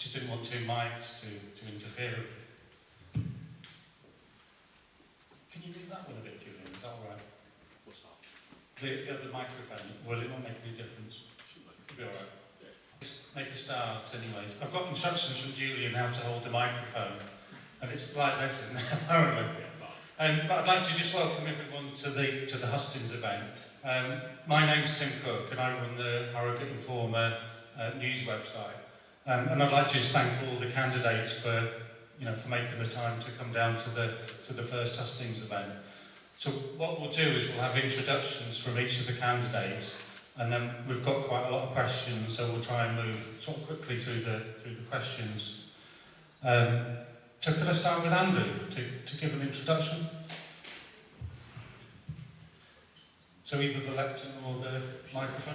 just didn't want two mics to interfere with it. Can you move that one a bit, Julian? Is that all right? What's that? The microphone. Will it not make any difference? It'll be all right. Just make a start anyway. I've got instructions from Julian how to hold the microphone, and it's like this, isn't it? Apparently. But I'd like to just welcome everyone to the Hustings event. My name's Tim Cook, and I run the Harrogate-Informer news website. And I'd like to just thank all the candidates for making the time to come down to the first Hustings event. So what we'll do is we'll have introductions from each of the candidates, and then we've got quite a lot of questions, so we'll try and move sort of quickly through the questions. So could I start with Andrew to give an introduction? So either the lectern or the microphone.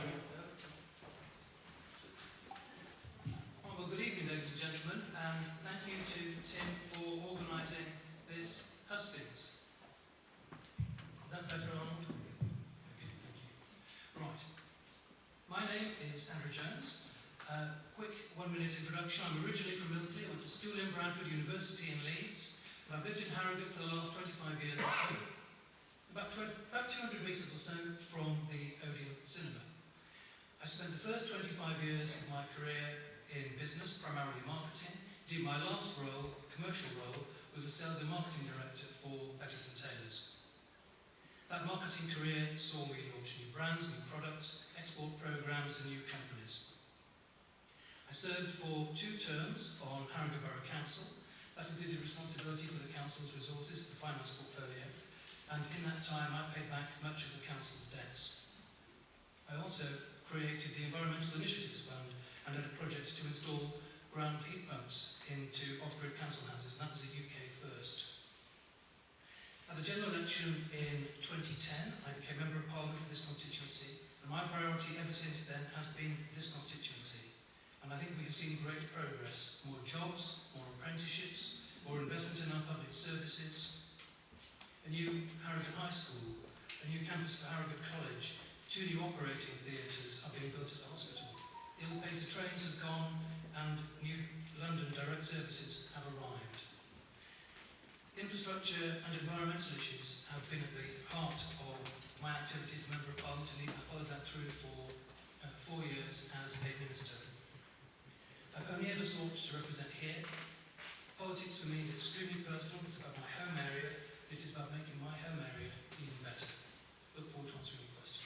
Well, good evening, ladies and gentlemen, and thank you to Tim for organising this Hustings. Is that better, Arnold? Okay, thank you. Right. My name is Andrew Jones. Quick 1-minute introduction. I'm originally from Ilkley. I went to school in Bradford University in Leeds, and I've lived in Harrogate for the last 25 years or so. About 200 metres or so from the Odeon Cinema. I spent the first 25 years of my career in business, primarily marketing. Indeed, my last role, commercial role, was a sales and marketing director for Pettison Taylors. That marketing career saw me launch new brands, new products, export programmes and new companies. I served for 2 terms on Harrogate Borough Council. That included responsibility for the council's resources, the finance portfolio, and in that time I paid back much of the council's debts. I also created the Environmental Initiatives Fund and led a project to install ground heat pumps into off-grid council houses, and that was a UK first. At the general election in 2010, I became Member of Parliament for this constituency, and my priority ever since then has been this constituency. And I think we have seen great progress: more jobs, more apprenticeships, more investment in our public services, a new Harrogate High School, a new campus for Harrogate College, 2 new operating theatres are being built at the hospital. The old Pacer trains have gone and new London direct services have arrived. Infrastructure and environmental issues have been at the heart of my activities as Member of Parliament, and I followed that through for 4 years as a minister. I've only ever sought to represent here. Politics for me is extremely personal. It's about my home area. It is about making my home area even better. Look forward to answering your questions.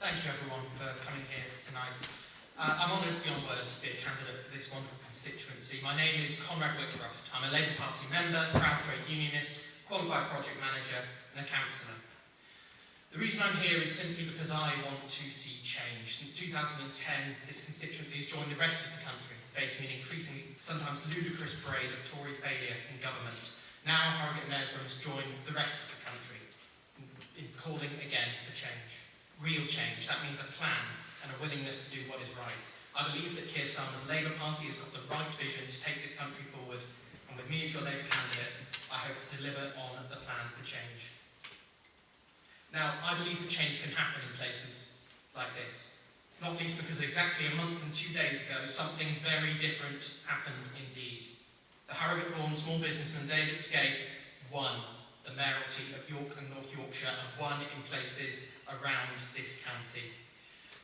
Thank you everyone for coming here tonight. I'm honoured beyond words to be a candidate for this wonderful constituency. My name is Conrad Whitcroft. I'm a Labour Party member, proud trade unionist, qualified project manager and a councillor. The reason I'm here is simply because I want to see change. Since 2010, this constituency has joined the rest of the country, facing an increasingly, sometimes ludicrous parade of Tory failure in government. Now Harrogate Knaresborough has joined the rest of the country in calling again for change. Real change. That means a plan and a willingness to do what is right. I believe that Keir Starmer's Labour Party has got the right vision to take this country forward, and with me as your Labour candidate, I hope to deliver on the plan for change. Now, I believe that change can happen in places like this, not least because exactly a month and 2 days ago, something very different happened indeed. The Harrogate-born small businessman David Scaife won the mayoralty of York and North Yorkshire and won in places around this county.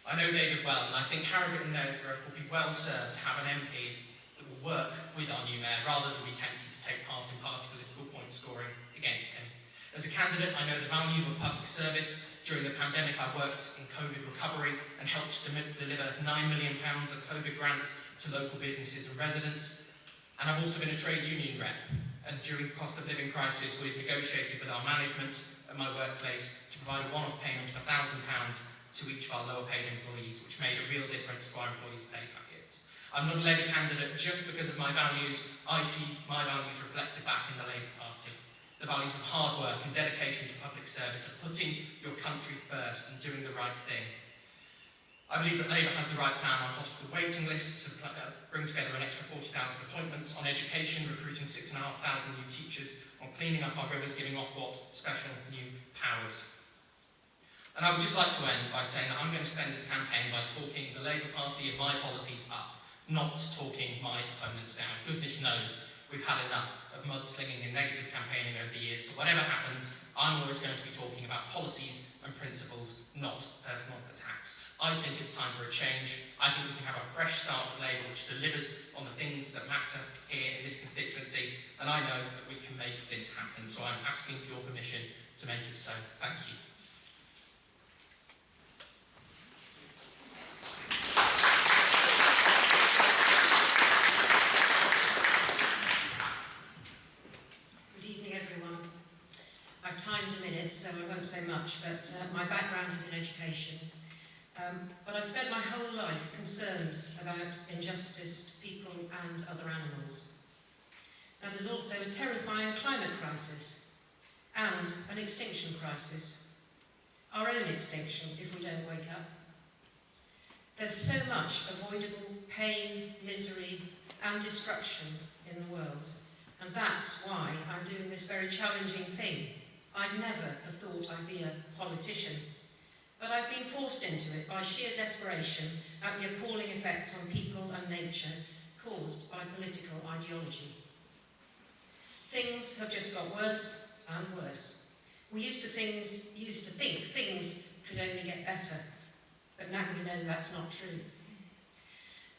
I know David well, and I think Harrogate and Knaresborough will be well served to have an MP that will work with our new mayor rather than be tempted to take part in party political point scoring against him. As a candidate, I know the value of public service. During the pandemic, I worked in COVID recovery and helped to deliver £9 million of COVID grants to local businesses and residents. And I've also been a trade union rep. And during the cost of living crisis, we've negotiated with our management at my workplace to provide a one-off payment of £1,000 to each of our lower paid employees, which made a real difference to our employees' pay packets. I'm not a Labour candidate just because of my values. I see my values reflected back in the Labour Party. The values of hard work and dedication to public service, of putting your country first and doing the right thing. I believe that Labour has the right plan on hospital waiting lists to bring together an extra 40,000 appointments, on education, recruiting 6,500 new teachers, on cleaning up our rivers, giving Ofwat special new powers. And I would just like to end by saying that I'm going to spend this campaign by talking the Labour Party and my policies up, not talking my opponents down. Goodness knows we've had enough of mudslinging and negative campaigning over the years, so whatever happens, I'm always going to be talking about policies and principles, not personal attacks. I think it's time for a change. I think we can have a fresh start with Labour which delivers on the things that matter here in this constituency, and I know that we can make this happen, so I'm asking for your permission to make it so. Thank you. So I won't say much, but my background is in education. But I've spent my whole life concerned about injustice to people and other animals. Now there's also a terrifying climate crisis and an extinction crisis. Our own extinction if we don't wake up. There's so much avoidable pain, misery and destruction in the world. And that's why I'm doing this very challenging thing. I'd never have thought I'd be a politician, but I've been forced into it by sheer desperation at the appalling effects on people and nature caused by political ideology. Things have just got worse and worse. We used to think things could only get better, but now we know that's not true.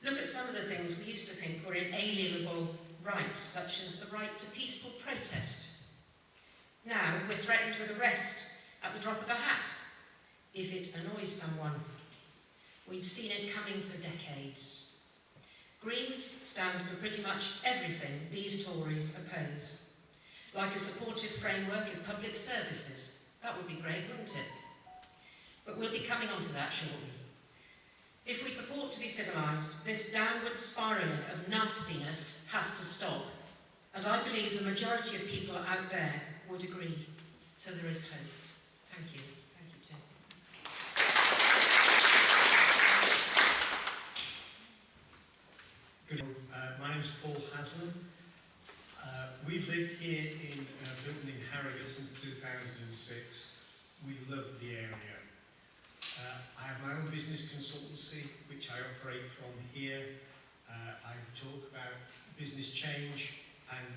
Look at some of the things we used to think were inalienable rights, such as the right to peaceful protest. Now we're threatened with arrest at the drop of a hat if it annoys someone. We've seen it coming for decades. Greens stand for pretty much everything these Tories oppose. Like a supportive framework of public services. That would be great, wouldn't it? But we'll be coming on to that shortly. If we purport to be civilised, this downward spiralling of nastiness has to stop. And I believe the majority of people out there would agree. So there is hope. Thank you. Thank you, Tim. Good evening. My name's Paul Haslam. We've lived here in Bilton in Harrogate since 2006. We love the area. I have my own business consultancy which I operate from here. I talk about business change and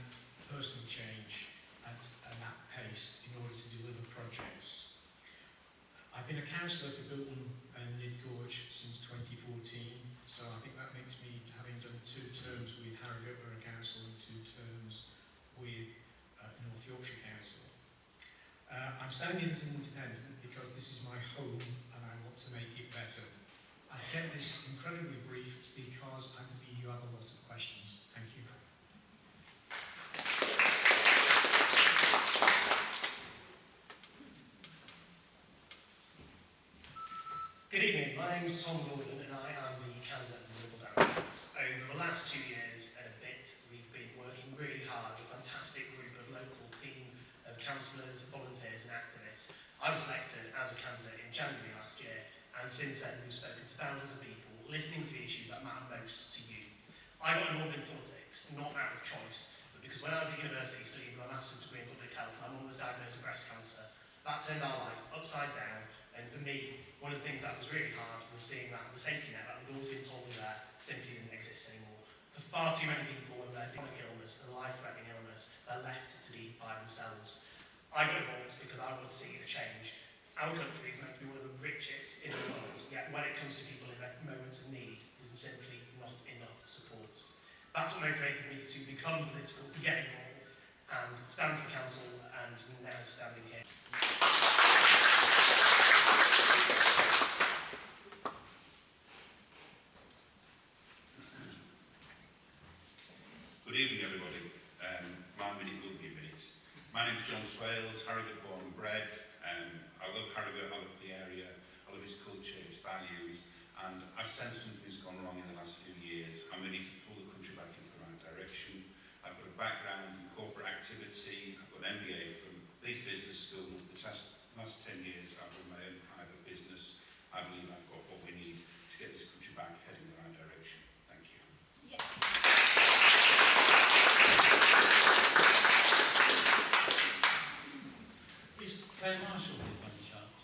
personal change at that pace in order to deliver projects. I've been a councillor for Bilton and Nidgorge since 2014, so I think that makes me, having done 2 terms with Harrogate Borough Council and 2 terms with North Yorkshire Council. I'm standing as an independent because this is my home and I want to make it better. I've kept this incredibly brief because I believe you have a lot of questions. Thank you. Good evening, my name is Tom Gordon and I am the candidate for the Liberal Democrats. Over the last 2 years and a bit, we've been working really hard with a fantastic group of local team of councillors, volunteers and activists. I was selected as a candidate in January last year, and since then we've spoken to thousands of people, listening to the issues that matter most to you. I got involved in politics, not out of choice, but because when I was at university studying for my master's degree in public health, my mum was diagnosed with breast cancer. That turned our life upside down, and for me, one of the things that was really hard was seeing that the safety net that we'd always been told was there simply didn't exist anymore. For far too many people with their chronic illness and life-threatening illness, they're left to be by themselves. I got involved because I wanted to see a change. Our country is meant to be one of the richest in the world, yet when it comes to people in their moments of need, there's simply not enough support. That's what motivated me to become political, to get involved, and stand for council, and now standing here. Good evening, everybody. My minute will be a minute. My name's John Swales, Harrogate born and bred. I love Harrogate, I love the area, I love its culture, its values, and I've sensed something's gone wrong in the last few years, and we need to pull the country back into the right direction. I've got a background in corporate activity, I've got an MBA from Leeds Business School. The last 10 years I've run my own private business. I believe I've got what we need get this country back heading in the right direction. Thank you. Is Claire Marshall here by any chance?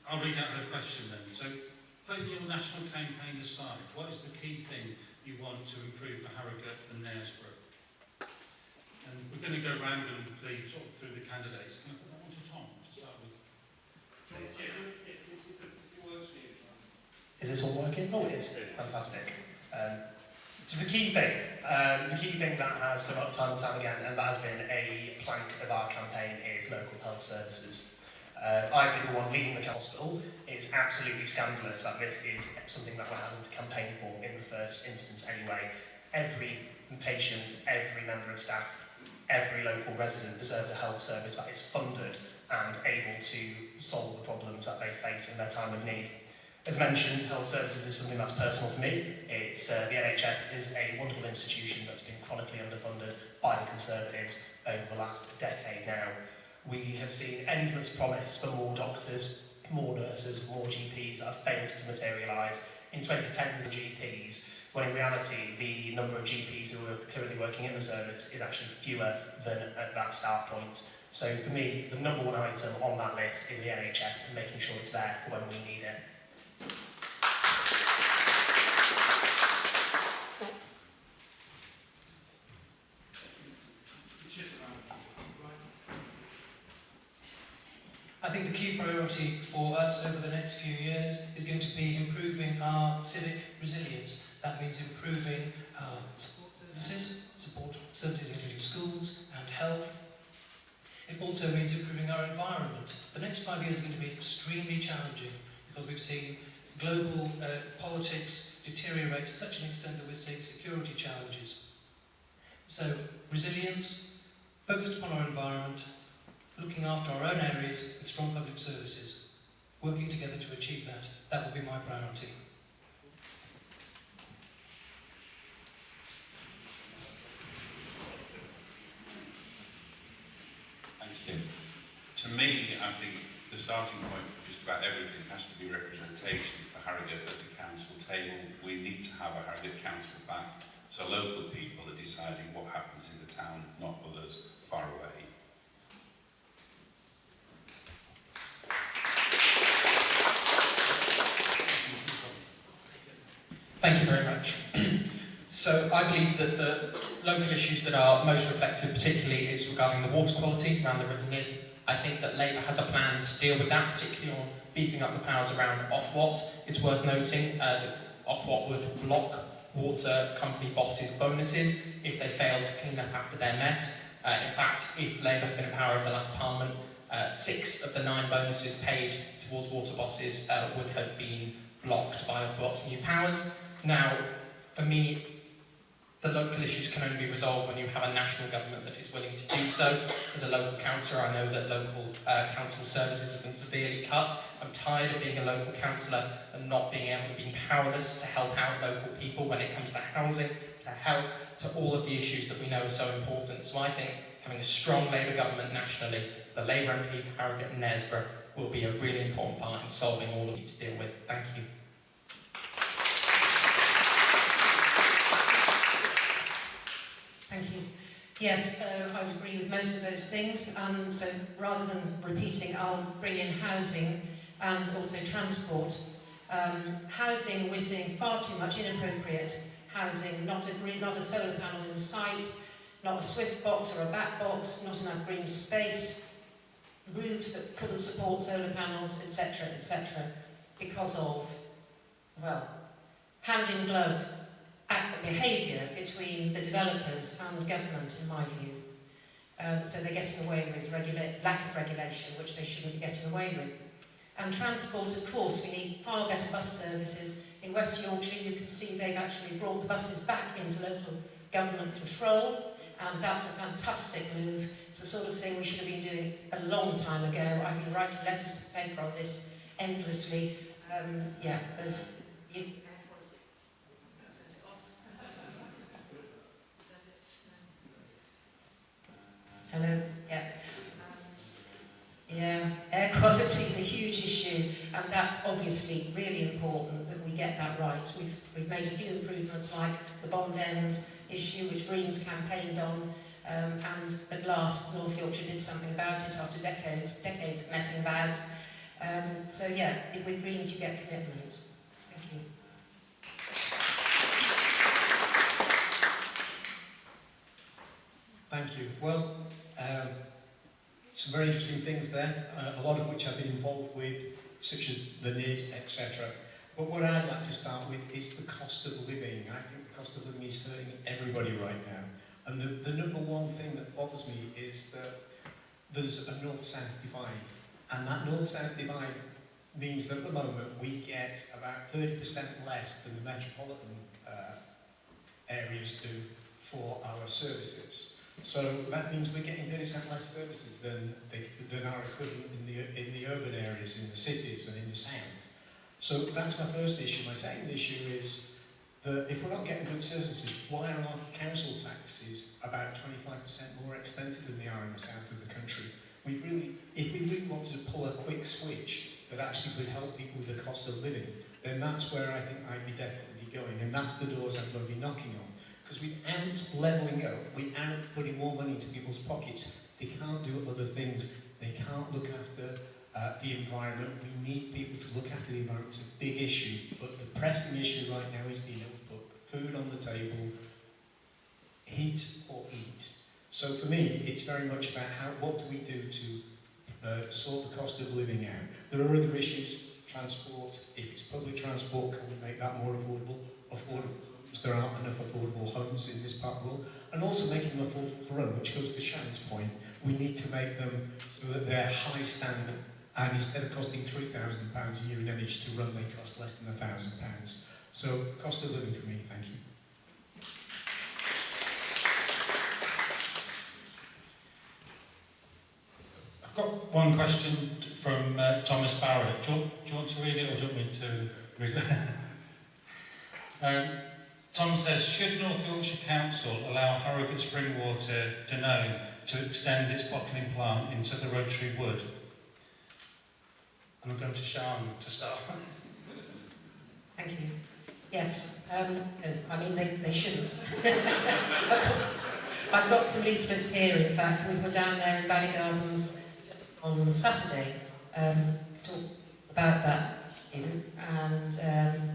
I'll read out her question then. So, putting your national campaign aside, what is the key thing you want to improve for Harrogate and Knaresborough? And we're going to go randomly sort of through the candidates. Can I put that one to Tom to start with? If it works for you, Tom. Is this all working? Oh, it is. Fantastic. So the key thing that has come up time and time again, and that has been a plank of our campaign, is local health services. I've been the one leading the hospital. It's absolutely scandalous that this is something that we're having to campaign for in the first instance anyway. Every patient, every member of staff, every local resident deserves a health service that is funded and able to solve the problems that they face in their time of need. As mentioned, health services is something that's personal to me. It's the NHS is a wonderful institution that's been chronically underfunded by the Conservatives over the last decade now. We have seen endless promise for more doctors, more nurses, more GPs that have failed to materialise. In 2010, GPs, when in reality the number of GPs who are currently working in the service is actually fewer than at that start point. So for me, the number one item on that list is the NHS and making sure it's there for when we need it. I think the key priority for us over the next few years is going to be improving our civic resilience. That means improving our support services including schools and health. It also means improving our environment. The next 5 years are going to be extremely challenging because we've seen global politics deteriorate to such an extent that we're seeing security challenges. So resilience, focused upon our environment, looking after our own areas with strong public services, working together to achieve that. That will be my priority. Thanks, Tim. To me, I think the starting point for just about everything has to be representation for Harrogate at the council table. We need to have a Harrogate council back, so local people are deciding what happens in the town, not others far away. Thank you very much. So I believe that the local issues that are most reflected particularly is regarding the water quality around the River Nib. I think that Labour has a plan to deal with that, particularly on beefing up the powers around Ofwat. It's worth noting that Ofwat would block water company bosses' bonuses if they failed to clean up after their mess. In fact, if Labour had been in power over the last Parliament, 6 of the 9 bonuses paid towards water bosses would have been blocked by Ofwat's new powers. Now, for me, the local issues can only be resolved when you have a national government that is willing to do so. As a local councillor, I know that local council services have been severely cut. I'm tired of being a local councillor and not being powerless to help out local people when it comes to housing, to health, to all of the issues that we know are so important. So I think having a strong Labour government nationally, the Labour MP for Harrogate and Knaresborough, will be a really important part in solving all of it to deal with. Thank you. Thank you. Yes, I would agree with most of those things. So rather than repeating, I'll bring in housing and also transport. Housing, we're seeing far too much inappropriate housing, not a solar panel in sight, not a swift box or a back box, not enough green space, roofs that couldn't support solar panels, etc., because of, well, hand in glove behaviour between the developers and government, in my view. So they're getting away with lack of regulation, which they shouldn't be getting away with. And transport, of course, we need far better bus services. In West Yorkshire, you can see they've actually brought the buses back into local government control, and that's a fantastic move. It's the sort of thing we should have been doing a long time ago. I've been writing letters to the paper on this endlessly. Hello? Yeah. Air inequality is a huge issue, and that's obviously really important that we get that right. We've made a few improvements like the Bond End issue, which Greens campaigned on, and at last North Yorkshire did something about it after decades of messing about. So yeah, with Greens you get commitment. Thank you. Thank you. Well, some very interesting things there, a lot of which I've been involved with, such as the NID, etc. But what I'd like to start with is the cost of living. I think the cost of living is hurting everybody right now. And the number one thing that bothers me is that there's a north-south divide. And that north-south divide means that at the moment we get about 30% less than the metropolitan areas do for our services. So that means we're getting 30% less services than our equivalent in the urban areas, in the cities and in the south. So that's my first issue. My second issue is that if we're not getting good services, why are our council taxes about 25% more expensive than they are in the south of the country? If we really wanted to pull a quick switch that actually could help people with the cost of living, then that's where I think I'd be definitely going, and that's the doors I'm going to be knocking on. Because without levelling up, without putting more money into people's pockets, they can't do other things. They can't look after the environment. We need people to look after the environment. It's a big issue, but the pressing issue right now is being able to put food on the table, heat or eat. So for me, it's very much about what do we do to sort the cost of living out. There are other issues, transport. If it's public transport, can we make that more affordable? Because there aren't enough affordable homes in this part of the world. And also making them affordable to run, which goes to Shan's point. We need to make them so that they're high standard, and instead of costing £3,000 a year in energy to run, they cost less than £1,000. So cost of living for me, thank you. I've got one question from Thomas Barrett. Do you want to read it, or do you want me to read it? Tom says, should North Yorkshire Council allow Harrogate Spring Water Danone to extend its bottling plant into the Rotary Wood? And I'm going to Shan to start. Thank you. Yes, I mean, they shouldn't. I've got some leaflets here, in fact. We were down there in Valley Gardens on Saturday to talk about that, and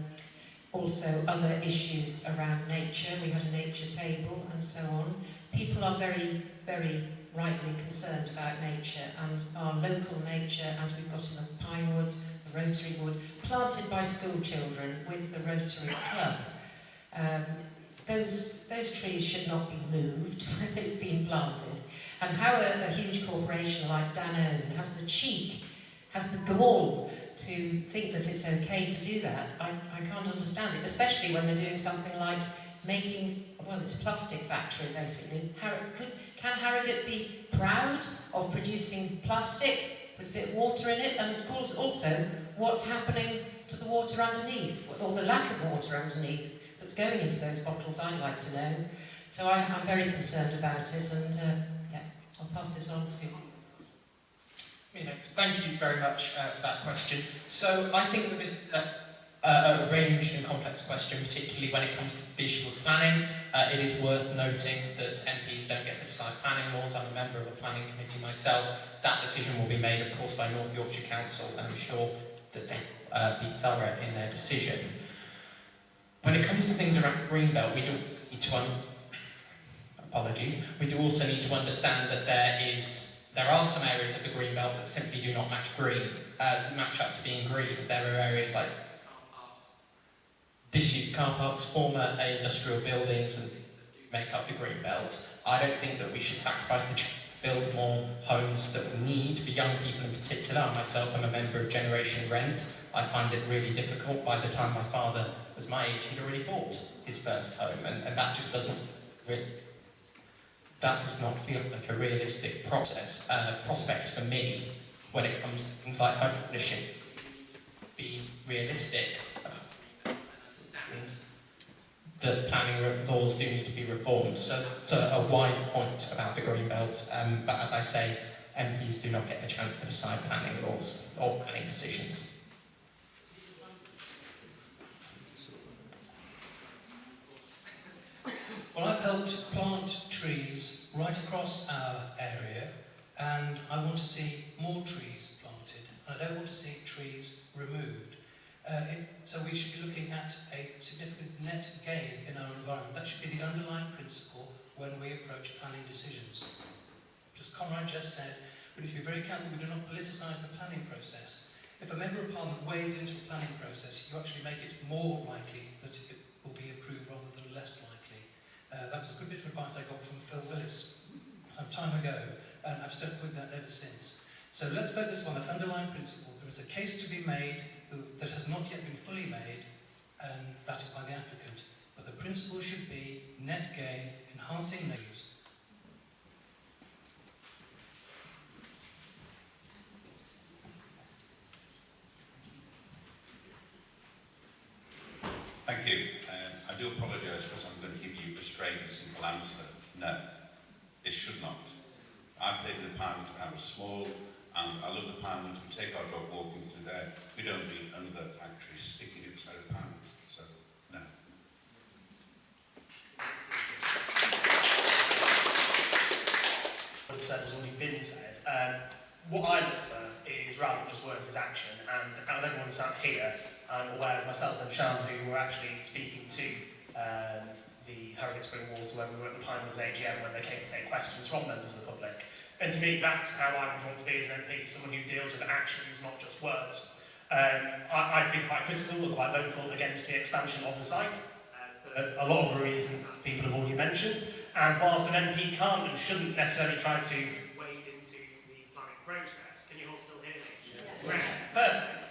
also other issues around nature. We had a nature table and so on. People are very, very rightly concerned about nature, and our local nature, as we've got in the pine woods, the Rotary Wood, planted by school children with the Rotary Club. Those trees should not be moved when they've been planted. And how a huge corporation like Danone has the cheek, has the gall to think that it's okay to do that, I can't understand it, especially when they're doing something like making, well, it's a plastic factory basically. Can Harrogate be proud of producing plastic with a bit of water in it? And of course also, what's happening to the water underneath, or the lack of water underneath that's going into those bottles, I'd like to know. So I'm very concerned about it, and yeah, I'll pass this on to you. Thank you very much for that question. So I think that this is a range and complex question, particularly when it comes to visual planning. It is worth noting that MPs don't get to decide planning laws. I'm a member of a planning committee myself. That decision will be made, of course, by North Yorkshire Council, and I'm sure that they be thorough in their decision. When it comes to things around Greenbelt, we do need to we do also need to understand that there are some areas of the Greenbelt that simply do not match up to being green. There are areas like disused car parks, former industrial buildings, and things that do make up the Greenbelt. I don't think that we should sacrifice the build more homes that we need for young people in particular. I myself am a member of Generation Rent. I find it really difficult. By the time my father was my age, he'd already bought his first home, and that just doesn't feel like a realistic prospect for me when it comes to things like home ownership. Be realistic and understand that planning laws do need to be reformed. So it's a wide point about the Greenbelt, but as I say, MPs do not get the chance to decide planning laws or planning decisions. Well, I've helped plant trees right across our area, and I want to see more trees planted, and I don't want to see trees removed. So we should be looking at a significant net gain in our environment. That should be the underlying principle when we approach planning decisions. As Conrad just said, we need to be very careful we do not politicise the planning process. If a Member of Parliament wades into a planning process, you actually make it more likely that it will be approved rather than less likely. That was a good bit of advice I got from Phil Willis some time ago, and I've stuck with that ever since. So let's focus on that underlying principle. There is a case to be made that has not yet been fully made, and that is by the applicant. But the principle should be net gain, enhancing measures. Thank you. I do apologise because I'm going to give you a straight and simple answer. No, it should not. I've taken the Parliament when I was small, and I love the Parliament. We take our dog walking through there. We don't need another factory sticking inside the Parliament. So, no. What I've said has already been said. What I look for is rather than just words is action, and out of everyone sat here, I'm aware of myself and Shan who were actually speaking to the Harrogate Spring Water when we were at the Parliament's AGM when they came to take questions from members of the public. And to me, that's how I would want to be as an MP, someone who deals with actions, not just words. I've been quite critical and quite vocal against the expansion of the site, for a lot of the reasons that people have already mentioned. And whilst an MP can't and shouldn't necessarily try to wade into the planning process, can you all still hear me? Yeah. Perfect.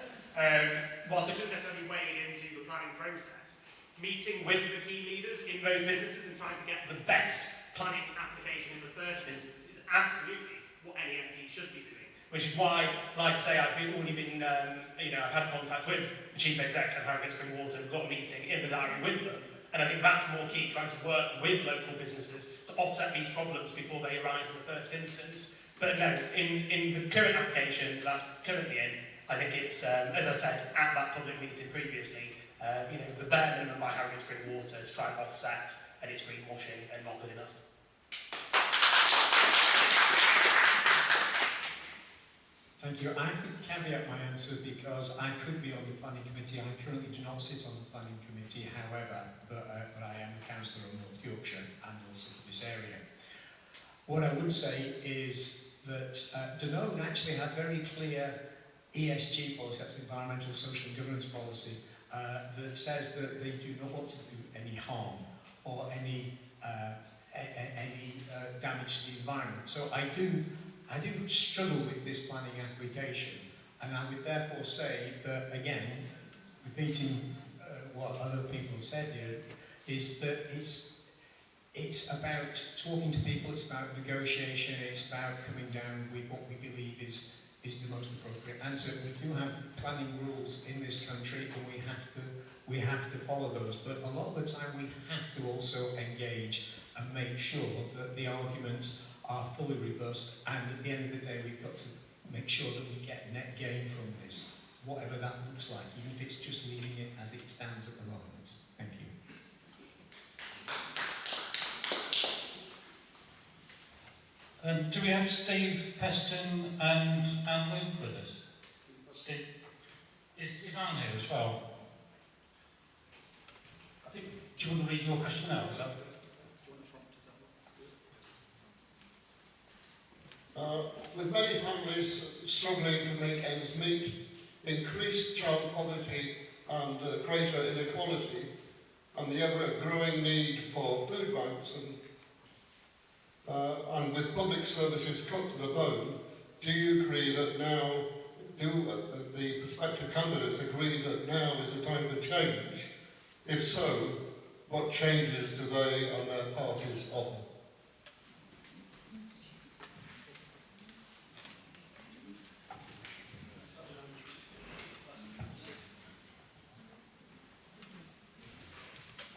Whilst it shouldn't necessarily wade into the planning process, meeting with the key leaders in those businesses and trying to get the best planning application in the first instance is absolutely what any MP should be doing. Which is why, like I say, I've already been, I've had contact with the Chief Exec of Harrogate Spring Water and got a meeting in the diary with them. And I think that's more key, trying to work with local businesses to offset these problems before they arise in the first instance. But no, in the current application that's currently in, I think it's, as I said at that public meeting previously, the bare minimum by Harrogate Spring Water to try and offset any greenwashing and not good enough. Thank you. I have to caveat my answer because I could be on the planning committee. I currently do not sit on the planning committee, however, but I am a councillor in North Yorkshire and also for this area. What I would say is that Danone actually had very clear ESG policy, that's environmental, social and governance policy, that says that they do not want to do any harm or any damage to the environment. So I do struggle with this planning application, and I would therefore say that, again, repeating what other people have said here, is that it's about talking to people, it's about negotiation, it's about coming down with what we believe is the most appropriate answer. We do have planning rules in this country, and we have to follow those, but a lot of the time we have to also engage and make sure that the arguments are fully robust, and at the end of the day we've got to make sure that we get net gain from this, whatever that looks like, even if it's just leaving it as it stands at the moment. Thank you. Do we have Steve Peston and Anne Luke with us? Steve, is Anne here as well? I think, do you want to read your question now? Is that? With many families struggling to make ends meet, increased child poverty and greater inequality, and the ever-growing need for food banks, and with public services cut to the bone, do you agree that now, the prospective candidates agree that now is the time for change? If so, what changes do they and their parties offer?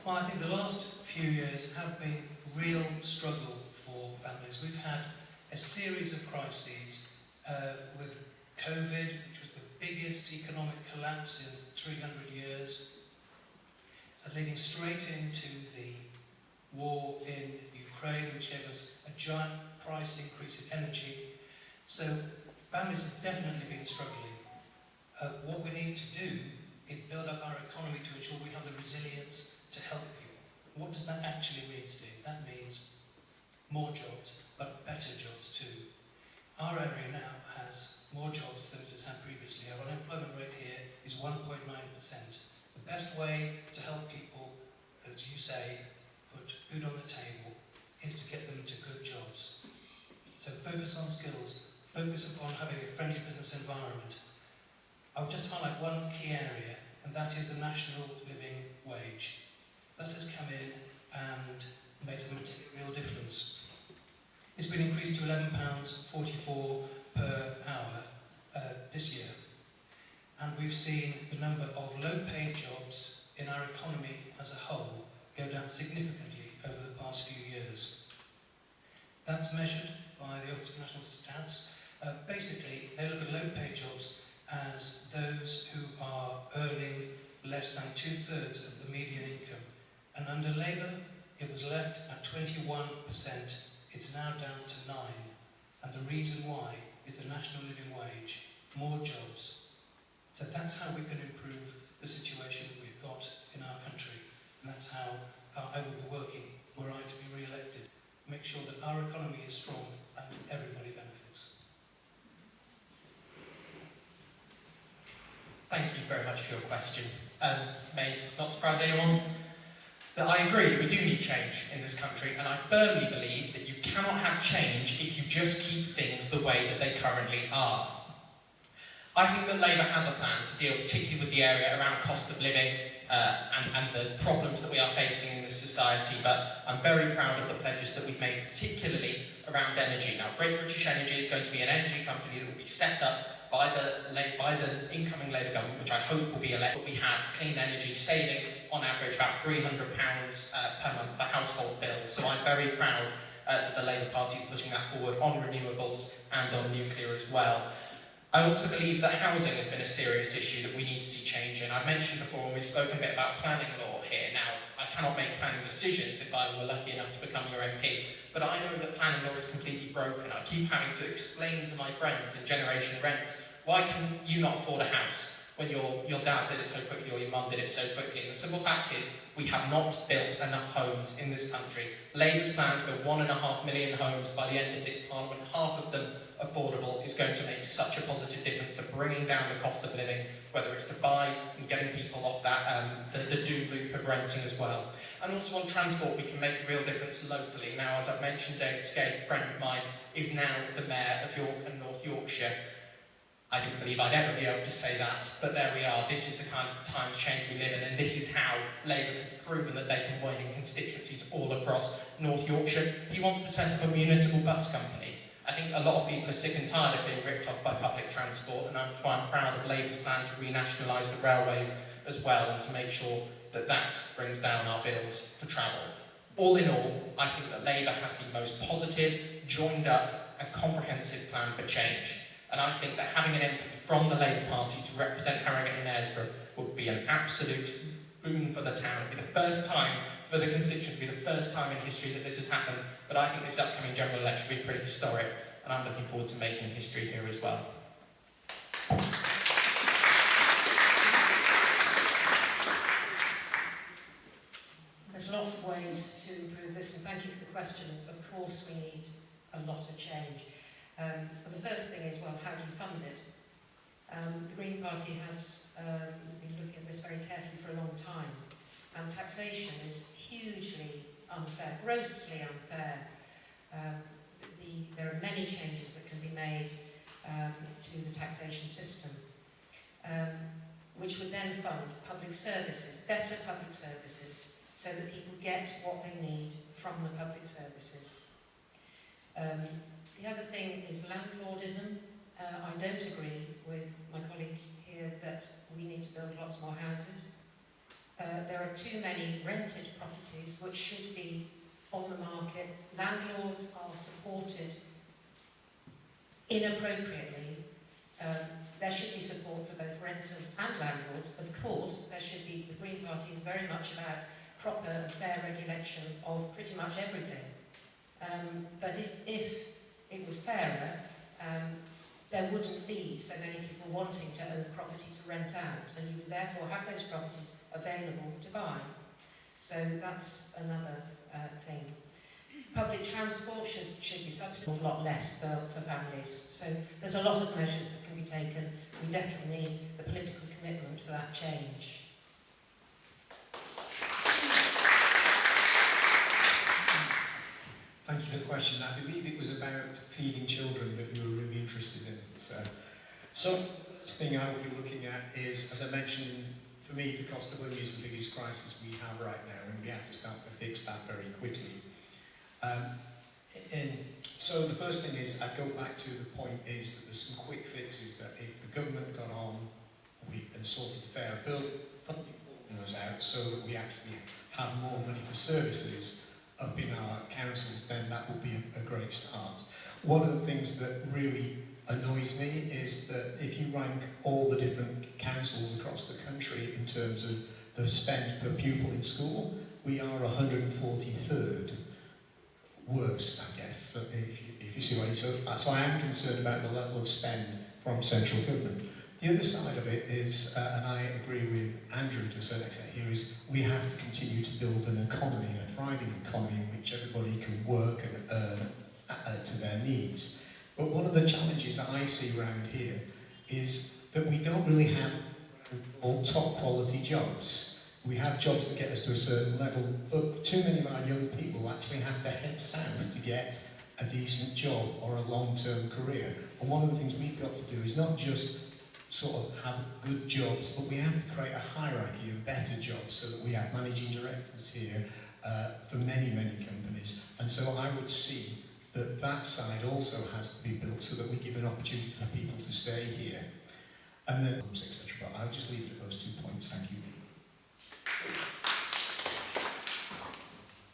Well, I think the last few years have been real struggle for families. We've had a series of crises with COVID, which was the biggest economic collapse in 300 years, leading straight into the war in Ukraine, which gave us a giant price increase in energy. So families have definitely been struggling. What we need to do is build up our economy to ensure we have the resilience to help people. What does that actually mean, Steve? That means more jobs, but better jobs too. Our area now has more jobs than it has had previously. Our unemployment rate here is 1.9%. The best way to help people, as you say, put food on the table, is to get them to good jobs. So focus on skills, focus upon having a friendly business environment. I'll just highlight one key area, and that is the national living wage. That has come in and made a material difference. It's been increased to £11.44 per hour this year, and we've seen the number of low-paid jobs in our economy as a whole go down significantly over the past few years. That's measured by the Office for National Stats. Basically, they look at low-paid jobs as those who are earning less than 2/3 of the median income. And under Labour, it was left at 21%. It's now down to 9%. And the reason why is the national living wage, more jobs. So that's how we can improve the situation that we've got in our country. And that's how I will be working, were I to be re-elected. Make sure that our economy is strong and everybody benefits. Thank you very much for your question. May not surprise anyone that I agree that we do need change in this country, and I firmly believe that you cannot have change if you just keep things the way that they currently are. I think that Labour has a plan to deal particularly with the area around cost of living and the problems that we are facing in this society, but I'm very proud of the pledges that we've made, particularly around energy. Now, Great British Energy is going to be an energy company that will be set up by the incoming Labour government, which I hope will be elected. We have clean energy saving, on average, about £300 per month for household bills. So I'm very proud that the Labour Party is pushing that forward on renewables and on nuclear as well. I also believe that housing has been a serious issue that we need to see change in. I've mentioned before, and we've spoken a bit about planning law here. Now, I cannot make planning decisions if I were lucky enough to become your MP, but I know that planning law is completely broken. I keep having to explain to my friends in Generation Rent, why can you not afford a house when your dad did it so quickly or your mum did it so quickly? And the simple fact is, we have not built enough homes in this country. Labour's plan to build 1.5 million homes by the end of this Parliament, half of them affordable, is going to make such a positive difference to bringing down the cost of living, whether it's to buy and getting people off that the doom loop of renting as well. And also on transport, we can make a real difference locally. Now, as I've mentioned, David Skate, a friend of mine, is now the Mayor of York and North Yorkshire. I didn't believe I'd ever be able to say that, but there we are. This is the kind of times change we live in, and this is how Labour have proven that they can win in constituencies all across North Yorkshire. He wants to set up a municipal bus company. I think a lot of people are sick and tired of being ripped off by public transport, and that's why I'm proud of Labour's plan to renationalise the railways as well, and to make sure that that brings down our bills for travel. All in all, I think that Labour has the most positive, joined up and comprehensive plan for change. And I think that having an MP from the Labour Party to represent Harrogate Knaresborough would be an absolute boon for the town. It would be the first time for the constituents, it would be the first time in history that this has happened. But I think this upcoming general election will be pretty historic, and I'm looking forward to making history here as well. There's lots of ways to improve this, and thank you for the question. Of course, we need a lot of change. But the first thing is, well, how do you fund it? The Green Party has been looking at this very carefully for a long time, and taxation is hugely unfair, grossly unfair. There are many changes that can be made to the taxation system, which would then fund public services, better public services, so that people get what they need from the public services. The other thing is landlordism. I don't agree with my colleague here that we need to build lots more houses. There are too many rented properties which should be on the market. Landlords are supported inappropriately. There should be support for both renters and landlords. Of course, there should be, the Green Party is very much about proper and fair regulation of pretty much everything. But if it was fairer, there wouldn't be so many people wanting to own property to rent out, and you would therefore have those properties available to buy. So that's another thing. Public transport should be subsidised a lot less for families. So there's a lot of measures that can be taken. We definitely need the political commitment for that change. Thank you for the question. I believe it was about feeding children that you were really interested in. So the first thing I will be looking at is, as I mentioned, for me, the cost of living is the biggest crisis we have right now, and we have to start to fix that very quickly. And so the first thing is, I'd go back to the point is that there's some quick fixes that if the government got on and sorted fair funding us out so that we actually have more money for services up in our councils, then that would be a great start. One of the things that really annoys me is that if you rank all the different councils across the country in terms of the spend per pupil in school, we are 143rd worst, I guess, so if you see what I mean. So I am concerned about the level of spend from central government. The other side of it is, and I agree with Andrew to a certain extent here, is we have to continue to build an economy, a thriving economy in which everybody can work and earn to their needs. But one of the challenges that I see around here is that we don't really have all top quality jobs. We have jobs that get us to a certain level, but too many of our young people actually have to head south to get a decent job or a long-term career. And one of the things we've got to do is not just sort of have good jobs, but we have to create a hierarchy of better jobs so that we have managing directors here for many, many companies. And so I would see that that side also has to be built so that we give an opportunity for people to stay here. And then, etc. But I'll just leave it at those 2 points. Thank you.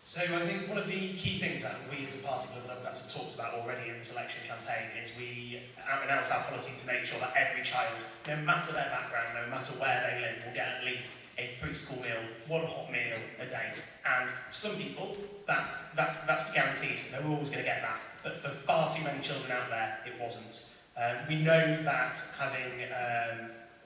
So I think one of the key things that we as a party Global Democrats have talked about already in this election campaign is we announced our policy to make sure that every child, no matter their background, no matter where they live, will get at least a free school meal, one hot meal a day. And to some people, that's guaranteed. They're always going to get that. But for far too many children out there, it wasn't. We know that having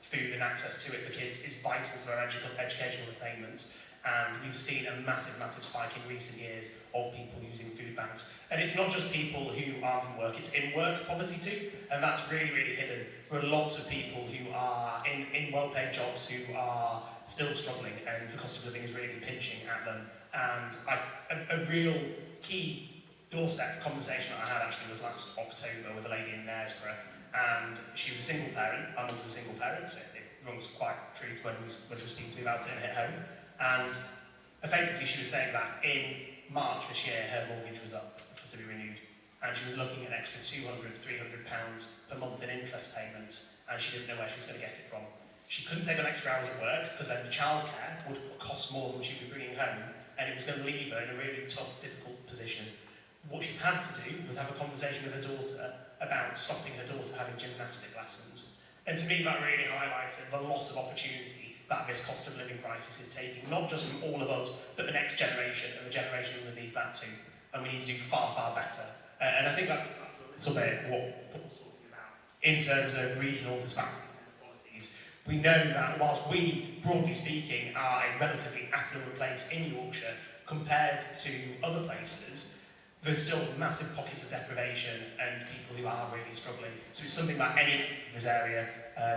food and access to it for kids is vital to our educational attainments. And we've seen a massive, massive spike in recent years of people using food banks. And it's not just people who aren't in work, it's in-work poverty too. And that's really, really hidden. There are lots of people who are in well-paid jobs who are still struggling, and the cost of living is really pinching at them. And a real key doorstep conversation that I had actually was last October with a lady in Knaresborough. And she was a single parent. My mum was a single parent, so it runs quite true when we were speaking to me about it and hit home. And effectively she was saying that in March this year her mortgage was up to be renewed, and she was looking at an extra £200, £300 per month in interest payments, and she didn't know where she was going to get it from. She couldn't take on extra hours at work because then the childcare would cost more than she'd be bringing home, and it was going to leave her in a really tough, difficult position. What she had to do was have a conversation with her daughter about stopping her daughter having gymnastic lessons. And to me that really highlighted the loss of opportunity that this cost of living crisis is taking, not just from all of us, but the next generation and the generation underneath that too. And we need to do far, far better. And I think that's a little bit what Paul's talking about in terms of regional disparities and inequalities. We know that whilst we, broadly speaking, are a relatively affluent place in Yorkshire compared to other places, there's still massive pockets of deprivation and people who are really struggling. So it's something that any of this area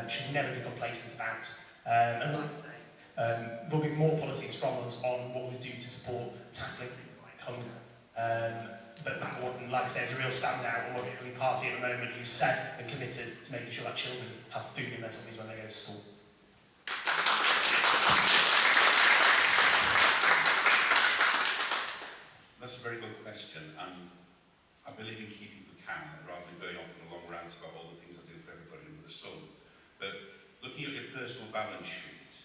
should never be complacent about. And like I say, there'll be more policies from us on what we do to support tackling things like hunger. But that one, like I say, is a real standout, and we're the only party at the moment who's said and committed to making sure that children have food in their tummies when they go to school. That's a very good question, and I believe in keeping the can rather than going off on a long rant about all the things I do for everybody under the sun. But looking at your personal balance sheet,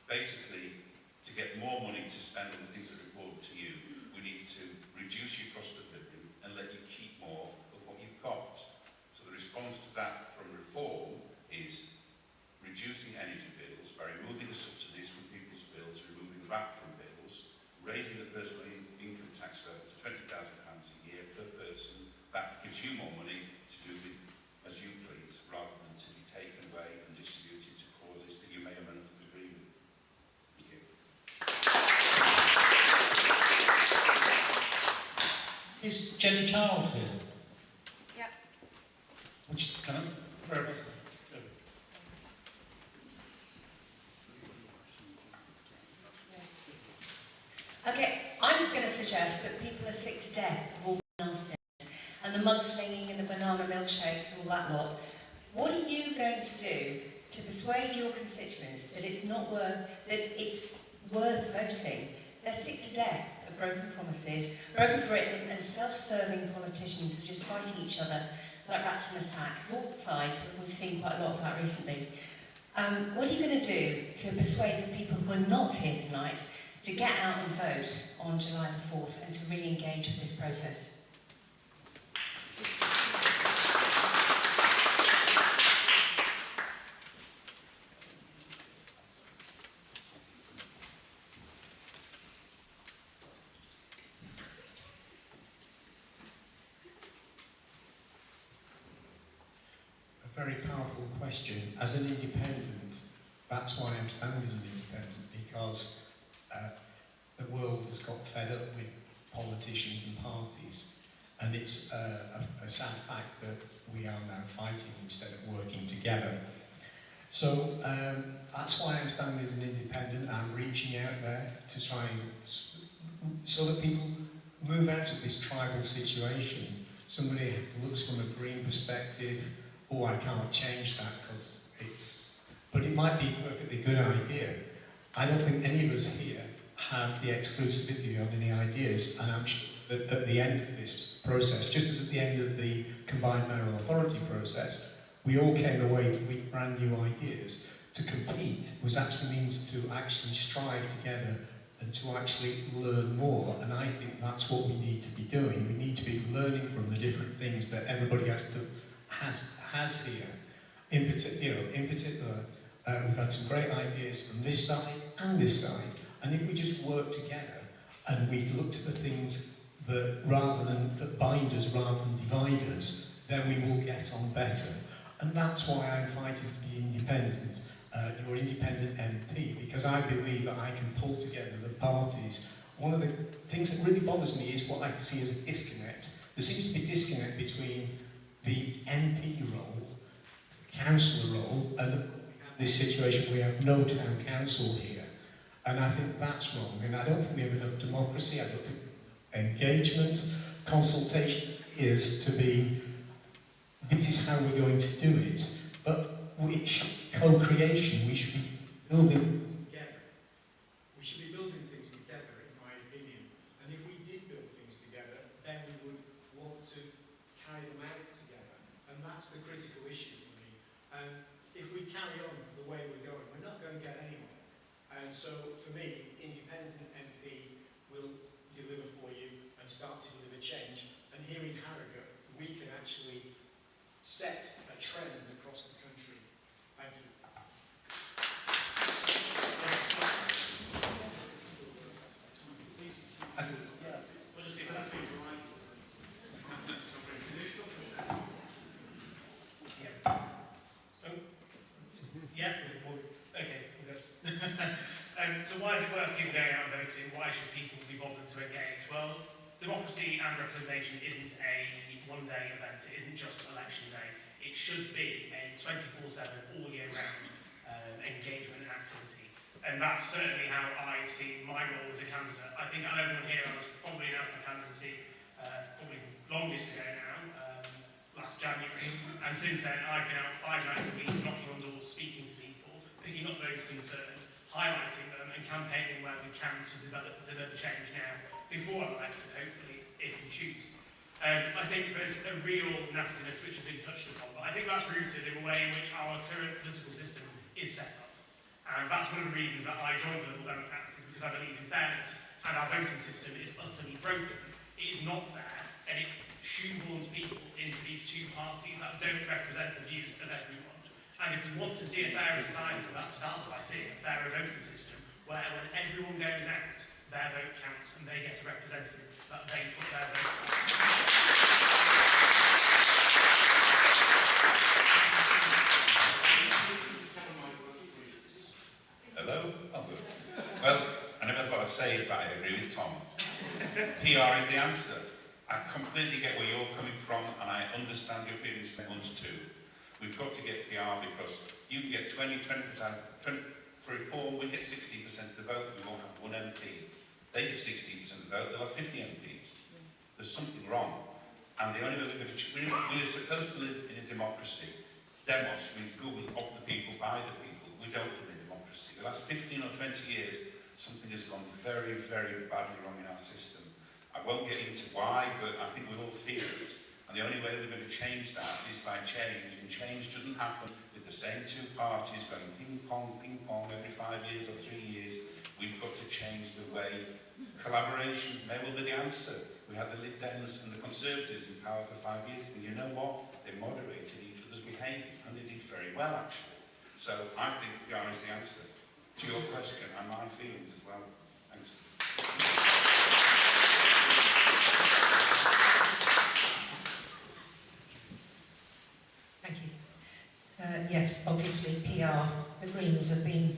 basically, to get more money to spend on the things that are important to you, we need to reduce your cost of living and let you keep more of what you've got. So the response to that from reform is reducing energy bills by removing the subsidies from people's bills, removing the VAT from bills, raising the personal income tax level to £20,000 a year per person. That gives you more money to do with as you please, rather than to be taken away and distributed to causes that you may or may not agree with. Thank you. Is Jenny Child here? Yeah. Which, can I? Where? Okay, I'm going to suggest that people are sick to death of all the nonsense and the mudslinging and the banana milkshakes and all that lot. What are you going to do to persuade your constituents that it's worth voting? They're sick to death of broken promises, broken Britain, and self-serving politicians who just fighting each other like rats in a sack. All sides, but we've seen quite a lot of that recently. What are you going to do to persuade the people who are not here tonight to get out and vote on July the 4th and to really engage with this process? A very powerful question. As an independent, that's why I'm standing as an independent, because the world has got fed up with politicians and parties, and it's a sad fact that we are now fighting instead of working together. So that's why I'm standing as an independent. I'm reaching out there to try and so that people move out of this tribal situation. Somebody looks from a green perspective, oh, I can't change that because it's, but it might be a perfectly good idea. I don't think any of us here have the exclusivity on any ideas, and I'm sure that at the end of this process, just as at the end of the combined mayoral authority process, we all came away with brand new ideas. To compete was actually means to actually strive together and to actually learn more, and I think that's what we need to be doing. We need to be learning from the different things that everybody has here. In particular, we've had some great ideas from this side and this side, and if we just work together and we look to the things that bind us rather than divide us, then we will get on better. And that's why I'm fighting to be independent, your independent MP, because I believe that I can pull together the parties. One of the things that really bothers me is what I see as a disconnect. There seems to be a disconnect between the MP role, councillor role, and this situation we have no town council here. And I think that's wrong, and I don't think we have enough democracy, I don't think engagement, consultation is to be, this is how we're going to do it. But it should be co-creation, we should be building things together. We should be building things together, in my opinion. And if we did build things together, then we would want to carry them out together. And that's the critical issue for me. And if we carry on the way we're going, we're not going to get anywhere. And so, for me, independent MP will deliver for you and start to deliver change. And here in Harrogate, we can actually set a trend across the country. Thank you. We'll just leave that. So why is it worth people going out and voting? Why should people be bothered to engage? Well, democracy and representation isn't a one-day event. It isn't just election day. It should be a 24/7, all year round engagement and activity. And that's certainly how I've seen my role as a candidate. I think out of everyone here, I was probably announced my candidacy probably longest ago now, last January. And since then, I've been out 5 nights a week, knocking on doors, speaking to people, picking up those concerns, highlighting them and campaigning where we can to deliver change now, before I'm elected, hopefully, if we choose. I think there's a real nastiness which has been touched upon, but I think that's rooted in the way in which our current political system is set up. And that's one of the reasons that I joined the Liberal Democrats, is because I believe in fairness, and our voting system is utterly broken. It is not fair, and it shoehorns people into these two parties that don't represent the views of everyone. And if we want to see a fairer society, that starts by seeing a fairer voting system, where when everyone goes out, their vote counts and they get a representative that they put their vote for. Hello? Oh, good. Well, I never thought I'd say it, but I agree with Tom. PR is the answer. I completely get where you're coming from, and I understand your feelings ones too. We've got to get PR because you can get 20% for reform, we get 60% of the vote, we won't have one MP. They get 16% of the vote, they'll have 50 MPs. There's something wrong. And the only way we're going to... We're supposed to live in a democracy. Demos means government of the people, by the people. We don't live in a democracy. The last 15 or 20 years, something has gone very, very badly wrong in our system. I won't get into why, but I think we all feel it. And the only way we're going to change that is by change. And change doesn't happen with the same two parties going ping pong every 5 years or 3 years. We've got to change the way. Collaboration may well be the answer. We had the Lib Dems and the Conservatives in power for 5 years, and you know what? They moderated each other's behaviour, and they did very well, actually. So I think PR is the answer to your question and my feelings as well. Thanks. Thank you. Yes, obviously PR. The Greens have been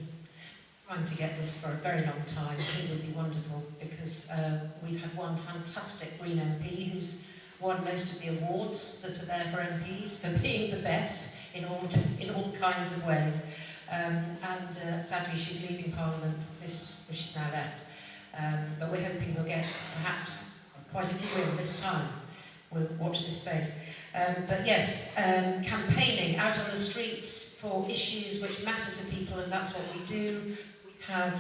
trying to get this for a very long time. It would be wonderful because we've had one fantastic Green MP who's won most of the awards that are there for MPs for being the best in all kinds of ways. Sadly, she's leaving Parliament. She's now left. But we're hoping we'll get perhaps quite a few in this time. We'll watch this space. But yes, campaigning out on the streets for issues which matter to people, and that's what we do. We have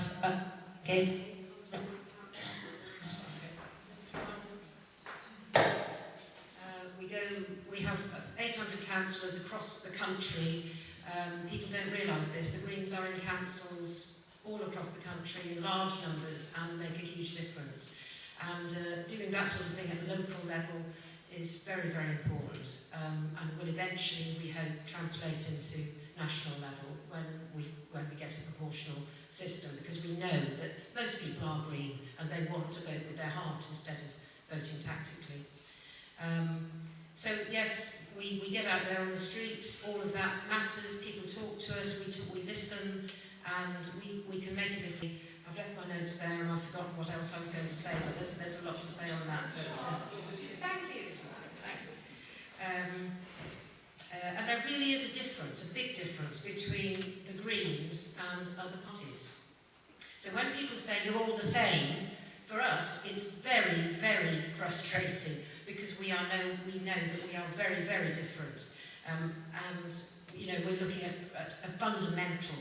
we have 800 councillors across the country. People don't realise this. The Greens are in councils all across the country in large numbers and make a huge difference. And doing that sort of thing at local level is very, very important, and will eventually, we hope, translate into national level when we get a proportional system, because we know that most people are green and they want to vote with their heart instead of voting tactically. So yes, we get out there on the streets, all of that matters, people talk to us, we listen, and we can make a difference. I've left my notes there and I've forgotten what else I was going to say, but there's a lot to say on that. But, thank you. Thanks. And there really is a difference, a big difference between the Greens and other parties. So when people say you're all the same, for us it's very, very frustrating because we know that we are very, very different. And you know, we're looking at a fundamental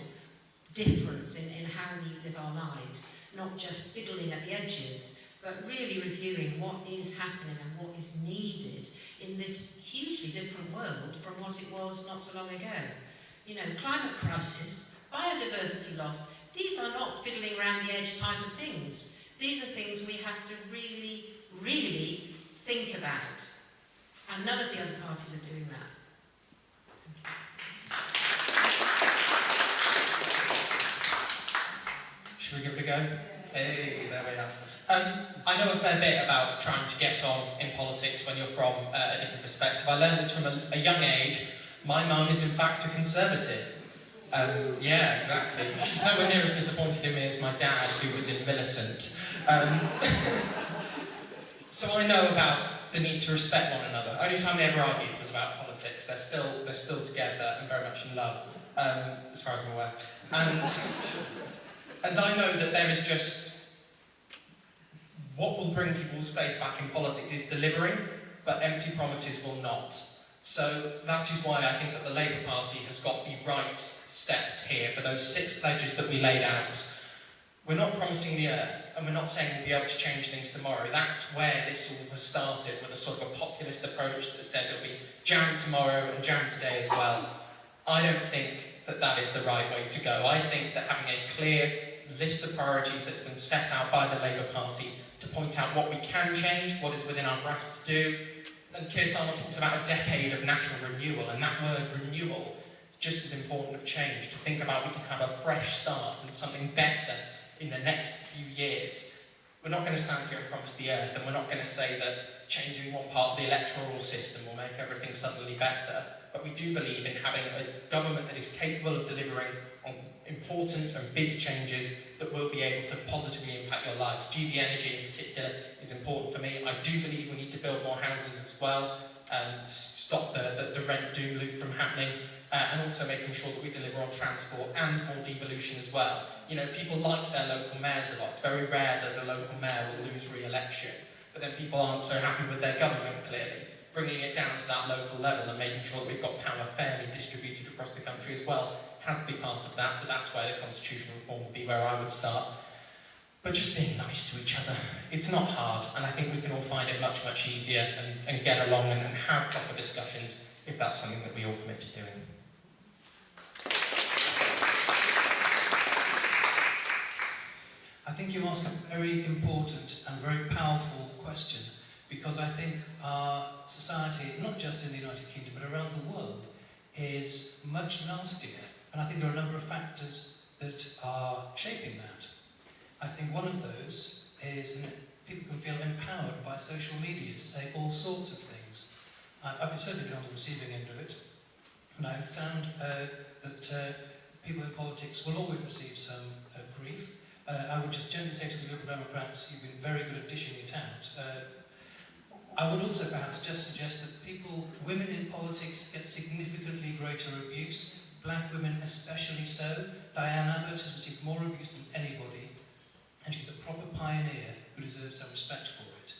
difference in how we live our lives, not just fiddling at the edges, but really reviewing what is happening and what is needed in this hugely different world from what it was not so long ago. You know, climate crisis, biodiversity loss, these are not fiddling around the edge type of things. These are things we have to really, really think about. And none of the other parties are doing that. Should we give it a go? Hey, there we are. I know a fair bit about trying to get on in politics when you're from a different perspective. I learned this from a young age. My mum is in fact a Conservative. Yeah, exactly. She's nowhere near as disappointed in me as my dad, who was in militant. So I know about the need to respect one another. Only time they ever argued was about politics. They're still together and very much in love, as far as I'm aware. And I know that there is just... What will bring people's faith back in politics is delivering, but empty promises will not. So that is why I think that the Labour Party has got the right steps here for those 6 pledges that we laid out. We're not promising the earth, and we're not saying we'll be able to change things tomorrow. That's where this all has started, with a sort of a populist approach that says it'll be jam tomorrow and jam today as well. I don't think that that is the right way to go. I think that having a clear list of priorities that's been set out by the Labour Party to point out what we can change, what is within our grasp to do, And Keir Starmer talks about a decade of national renewal, and that word renewal is just as important of change, to think about we can have a fresh start and something better in the next few years. We're not going to stand here and promise the earth, and we're not going to say that changing one part of the electoral system will make everything suddenly better, but we do believe in having a government that is capable of delivering on important and big changes that will be able to positively impact your lives. GB Energy in particular is important for me. I do believe we need to build more houses as well and stop the rent doom loop from happening, and also making sure that we deliver on transport and more devolution as well. You know, people like their local mayors a lot. It's very rare that the local mayor will lose re-election, but then people aren't so happy with their government, clearly. Bringing it down to that local level and making sure that we've got power fairly distributed across the country as well has to be part of that, so that's where the constitutional reform would be where I would start. But just being nice to each other. It's not hard, and I think we can all find it much, much easier and get along and have proper discussions if that's something that we all commit to doing. I think you ask a very important and very powerful question, because I think our society, not just in the United Kingdom but around the world, is much nastier, and I think there are a number of factors that are shaping that. I think one of those is people can feel empowered by social media to say all sorts of things. I've certainly been on the receiving end of it, and I understand that people in politics will always receive some grief. I would just gently say to the Liberal Democrats, you've been very good at dishing it out. I would also perhaps just suggest that women in politics get significantly greater abuse, black women especially so. Diane Abbott has received more abuse than anybody, and she's a proper pioneer who deserves some respect for it.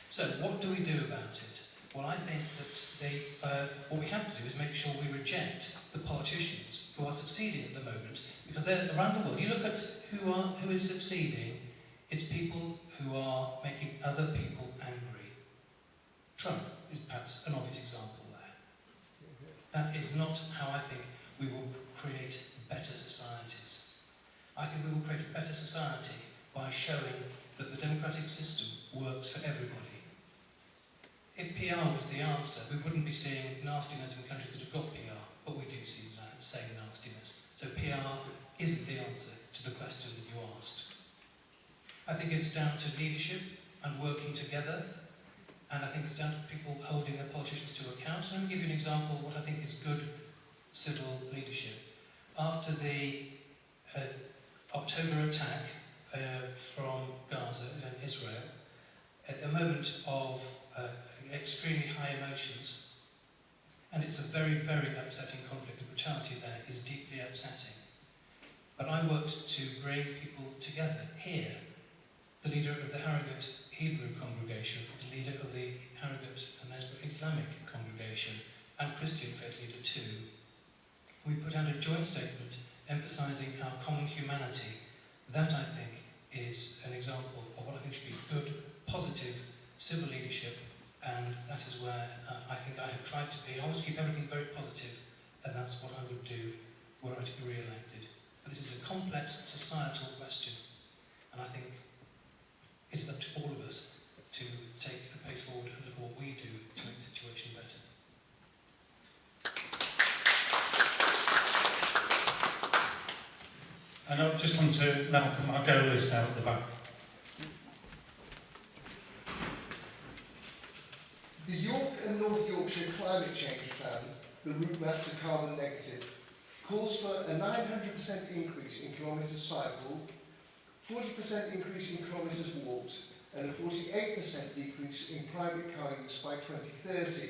So what do we do about it? Well, I think that what we have to do is make sure we reject the politicians who are succeeding at the moment, because they're around the world. You look at who is succeeding, it's people who are making other people angry. Trump is perhaps an obvious example there. That is not how I think we will create better societies. I think we will create a better society by showing that the democratic system works for everybody. If PR was the answer, we wouldn't be seeing nastiness in countries that have got PR, but we do see that same nastiness. So PR isn't the answer to the question that you asked. I think it's down to leadership and working together, and I think it's down to people holding their politicians to account. Let me give you an example of what I think is good civil leadership. After the October attack from Gaza and Israel, at a moment of extremely high emotions, and it's a very, very upsetting conflict. The brutality there is deeply upsetting. But I worked to bring people together here. The leader of the Harrogate Hebrew congregation, the leader of the Harrogate-Knaresborough Islamic congregation, and Christian faith leader too. We put out a joint statement emphasising our common humanity. That, I think, is an example of what I think should be good, positive civil leadership, and that is where I think I have tried to be. I always keep everything very positive, and that's what I would do were I to be re-elected. But this is a complex societal question, and I think it is up to all of us to take a pace forward and look at what we do to make the situation better. And I'll just come to Malcolm. Our goal is now at the back. The York and North Yorkshire Climate Change Plan, the route map to carbon negative, calls for a 900% increase in kilometres cycled, 40% increase in kilometres walked, and a 48% decrease in private car use by 2030.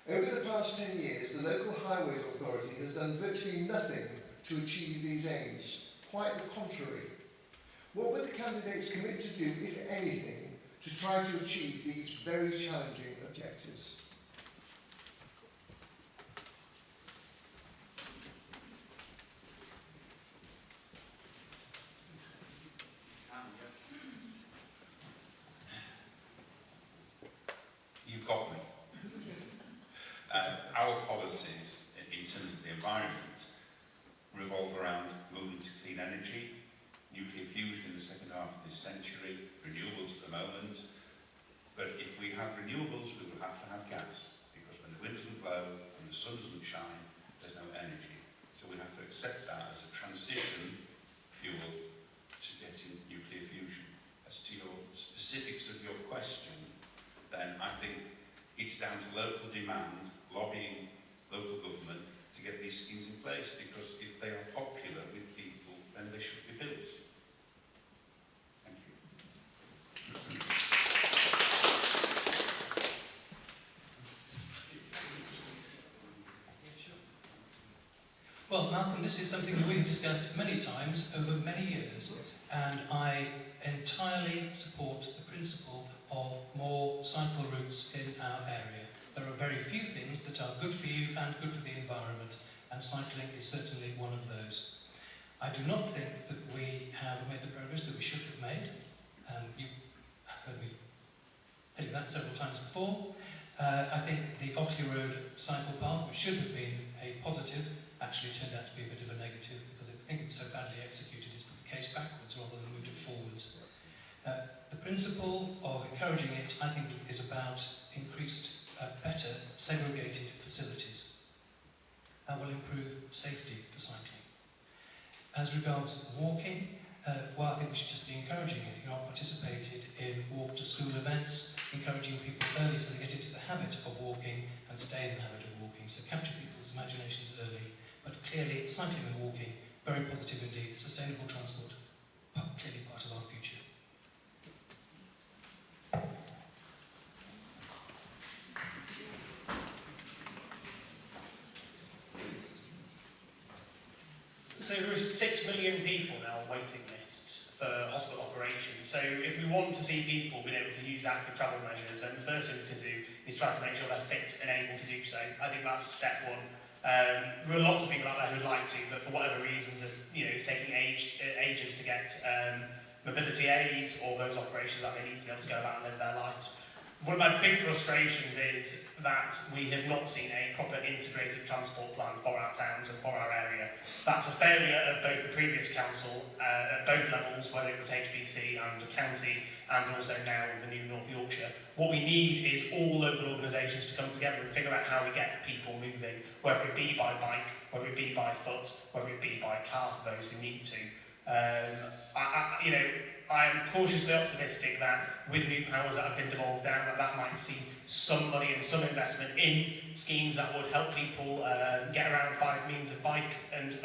Over the past 10 years, the local highways authority has done virtually nothing to achieve these aims. Quite the contrary. What will the candidates commit to do, if anything, to try to achieve these very challenging objectives? You've got me. Our policies in terms of the environment revolve around moving to clean energy, nuclear fusion in the second half of this century, renewables at the moment, But if we have renewables, we will have to have gas, because when the wind doesn't blow and the sun doesn't shine, there's no energy. So we have to accept that as a transition fuel to getting nuclear fusion. As to your specifics of your question, then I think it's down to local demand, lobbying local government to get these schemes in place, because if they are popular with people, then they should be built. Thank you. Well, Malcolm, this is something that we've discussed many times over many years, and I entirely support the principle of more cycle routes in our area. There are very few things that are good for you and good for the environment, and cycling is certainly one of those. I do not think that we have made the progress that we should have made. You have heard me tell you that several times before. I think the Oxley Road cycle path, which should have been a positive, actually turned out to be a bit of a negative, because I think it was so badly executed it's put the case backwards rather than moved it forwards. The principle of encouraging it, I think, is about increased, better segregated facilities. That will improve safety for cycling. As regards walking, well, I think we should just be encouraging it. You know, I participated in walk to school events, encouraging people early so they get into the habit of walking and stay in the habit of walking. So capture people's imaginations early. But clearly, cycling and walking, very positive indeed. Sustainable transport, clearly part of our future. So there are 6 million people now on waiting lists for hospital operations. So if we want to see people being able to use active travel measures, then the first thing we can do is try to make sure they're fit and able to do so. I think that's step one. There are lots of people out there who'd like to, but for whatever reasons, it's taking ages to get mobility aids or those operations that they need to be able to go about and live their lives. One of my big frustrations is that we have not seen a proper integrated transport plan for our towns and for our area. That's a failure of both the previous council at both levels, whether it was HBC and the county, and also now the new North Yorkshire. What we need is all local organisations to come together and figure out how we get people moving, whether it be by bike, whether it be by foot, whether it be by car for those who need to. I'm cautiously optimistic that with new powers that have been devolved down, that might see some money and some investment in schemes that would help people get around by means of bike and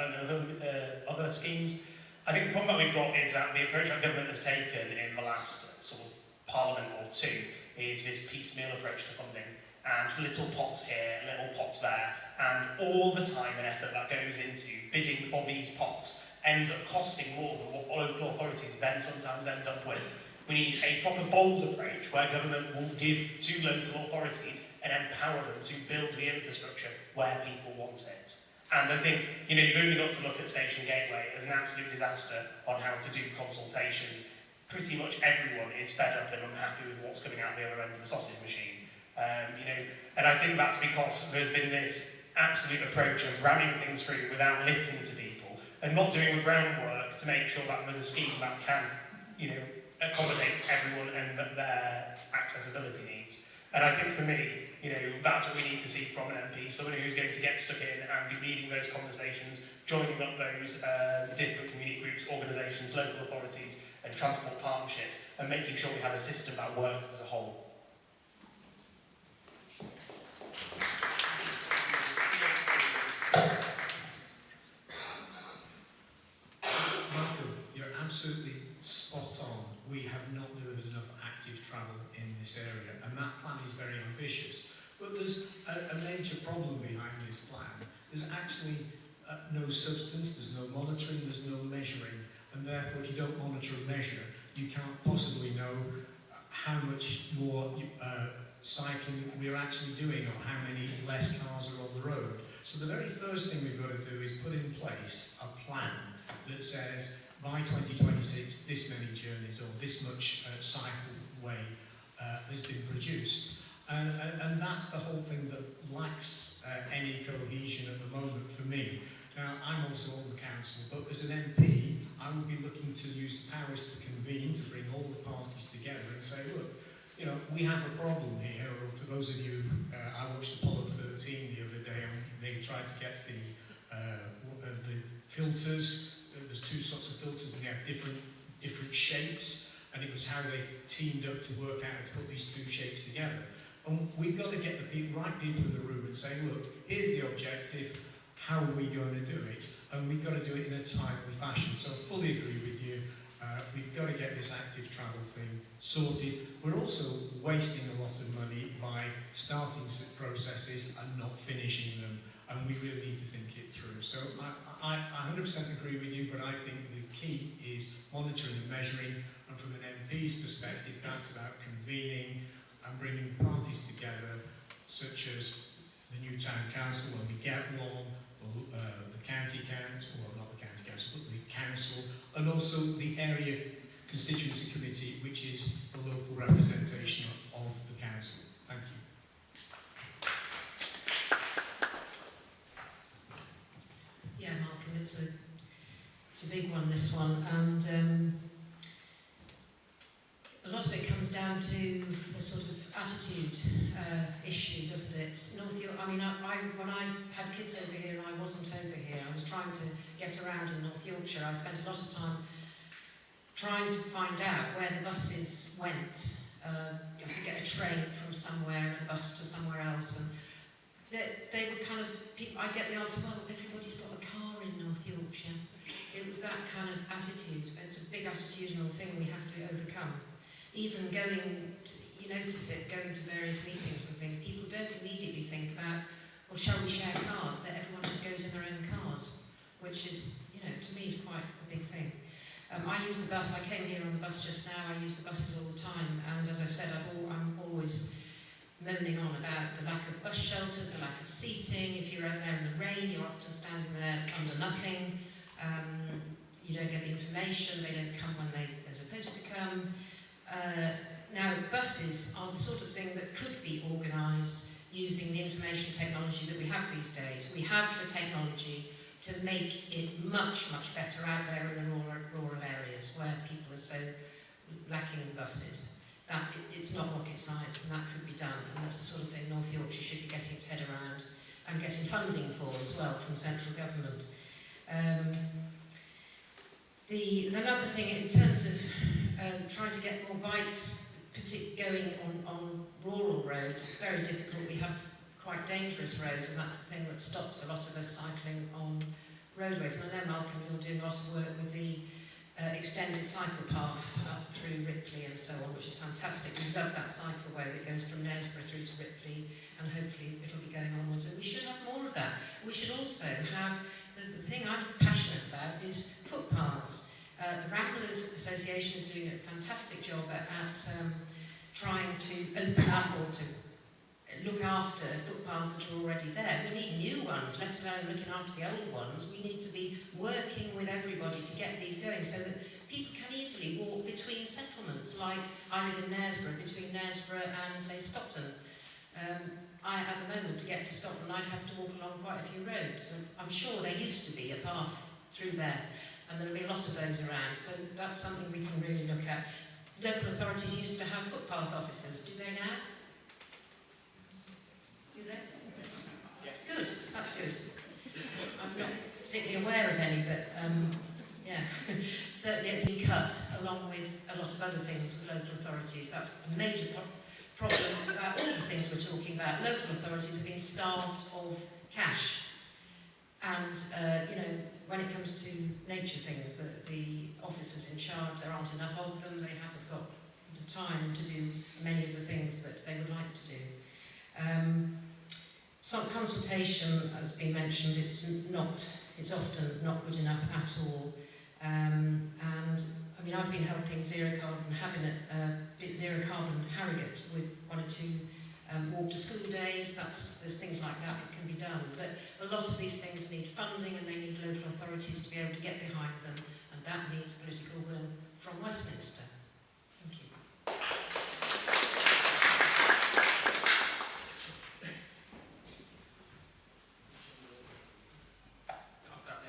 other schemes. I think the problem that we've got is that the approach that government has taken in the last sort of parliament or two is this piecemeal approach to funding, and little pots here, little pots there, and all the time and effort that goes into bidding for these pots ends up costing more than what local authorities then sometimes end up with. We need a proper bold approach where government will give to local authorities and empower them to build the infrastructure where people want it. And I think, you've only got to look at Station Gateway as an absolute disaster on how to do consultations. Pretty much everyone is fed up and unhappy with what's coming out the other end of the sausage machine. And I think that's because there's been this absolute approach of ramming things through without listening to people and not doing the groundwork to make sure that there's a scheme that can, accommodate everyone and their accessibility needs. And I think for me, that's what we need to see from an MP, someone who's going to get stuck in and be leading those conversations, joining up those different community groups, organisations, local authorities and transport partnerships, and making sure we have a system that works as a whole. Malcolm, you're absolutely spot on. We have not delivered enough active travel in this area, and that plan is very ambitious. But there's a major problem behind this plan. There's actually no substance, there's no monitoring, there's no measuring, and therefore if you don't monitor and measure, you can't possibly know how much more cycling we're actually doing or how many less cars are on the road. So the very first thing we've got to do is put in place a plan that says by 2026 this many journeys or this much cycle way has been produced. And that's the whole thing that lacks any cohesion at the moment for me. Now, I'm also on the council, but as an MP, I would be looking to use the powers to convene, to bring all the parties together and say, look, you know, we have a problem here. For those of you, I watched Apollo 13 the other day, and they tried to get the filters. There's two sorts of filters, and they have different shapes, and it was how they teamed up to work out how to put these two shapes together. And we've got to get the right people in the room and say, look, here's the objective, how are we going to do it? And we've got to do it in a timely fashion. So I fully agree with you. We've got to get this active travel thing sorted. We're also wasting a lot of money by starting processes and not finishing them, and we really need to think it through. So I 100% agree with you, but I think the key is monitoring and measuring, and from an MP's perspective, that's about convening and bringing the parties together, such as the new town council when we get one, the county council, well not the county council, but the council, and also the area constituency committee, which is the local representation of the council. Thank you. Yeah, Malcolm, it's a big one, this one, and a lot of it comes down to a sort of attitude issue, doesn't it? North York, I mean, when I had kids over here and I wasn't over here, I was trying to get around in North Yorkshire. I spent a lot of time trying to find out where the buses went. You could get a train from somewhere and a bus to somewhere else, and they were kind of, I get the answer, well, everybody's got a car in North Yorkshire. It was that kind of attitude. It's a big attitudinal thing we have to overcome. Even going to, you notice it, going to various meetings and things, people don't immediately think about, well, shall we share cars? That everyone just goes in their own cars, which is, you know, to me is quite a big thing. I use the bus, I came here on the bus just now, I use the buses all the time, and as I've said, I'm always moaning on about the lack of bus shelters, the lack of seating. If you're out there in the rain, you're often standing there under nothing. You don't get the information, they don't come when they're supposed to come. Now, buses are the sort of thing that could be organised using the information technology that we have these days. We have the technology to make it much, much better out there in the rural areas where people are so lacking in buses. It's not rocket science, and that could be done, and that's the sort of thing North Yorkshire should be getting its head around and getting funding for as well from central government. Another thing in terms of trying to get more bikes going on rural roads, it's very difficult. We have quite dangerous roads, and that's the thing that stops a lot of us cycling on roadways. And I know, Malcolm, you're doing a lot of work with the extended cycle path up through Ripley and so on, which is fantastic. We love that cycleway that goes from Knaresborough through to Ripley, and hopefully it'll be going onwards. And we should have more of that. We should also have, the thing I'm passionate about is footpaths. The Ramblers Association is doing a fantastic job at trying to open up or to look after footpaths that are already there. We need new ones, let alone looking after the old ones. We need to be working with everybody to get these going so that people can easily walk between settlements. Like I live in Knaresborough, between Knaresborough and, say, Stockton. At the moment, to get to Scotland, I'd have to walk along quite a few roads. And I'm sure there used to be a path through there, and there'll be a lot of those around. So that's something we can really look at. Local authorities used to have footpath officers. Do they now? Do they? Yes. Good, that's good. I'm not particularly aware of any, but yeah. Certainly it's been cut along with a lot of other things with local authorities. That's a major problem about all the things we're talking about. Local authorities have been starved of cash. And, you know, when it comes to nature things, the officers in charge, there aren't enough of them, they haven't got the time to do many of the things that they would like to do. Some consultation has been mentioned, it's often not good enough at all. And, I mean, I've been helping Zero Carbon Harrogate with 1 or 2 walk to school days. There's things like that can be done, but a lot of these things need funding and they need local authorities to be able to get behind them, and that needs political will from Westminster. Thank you.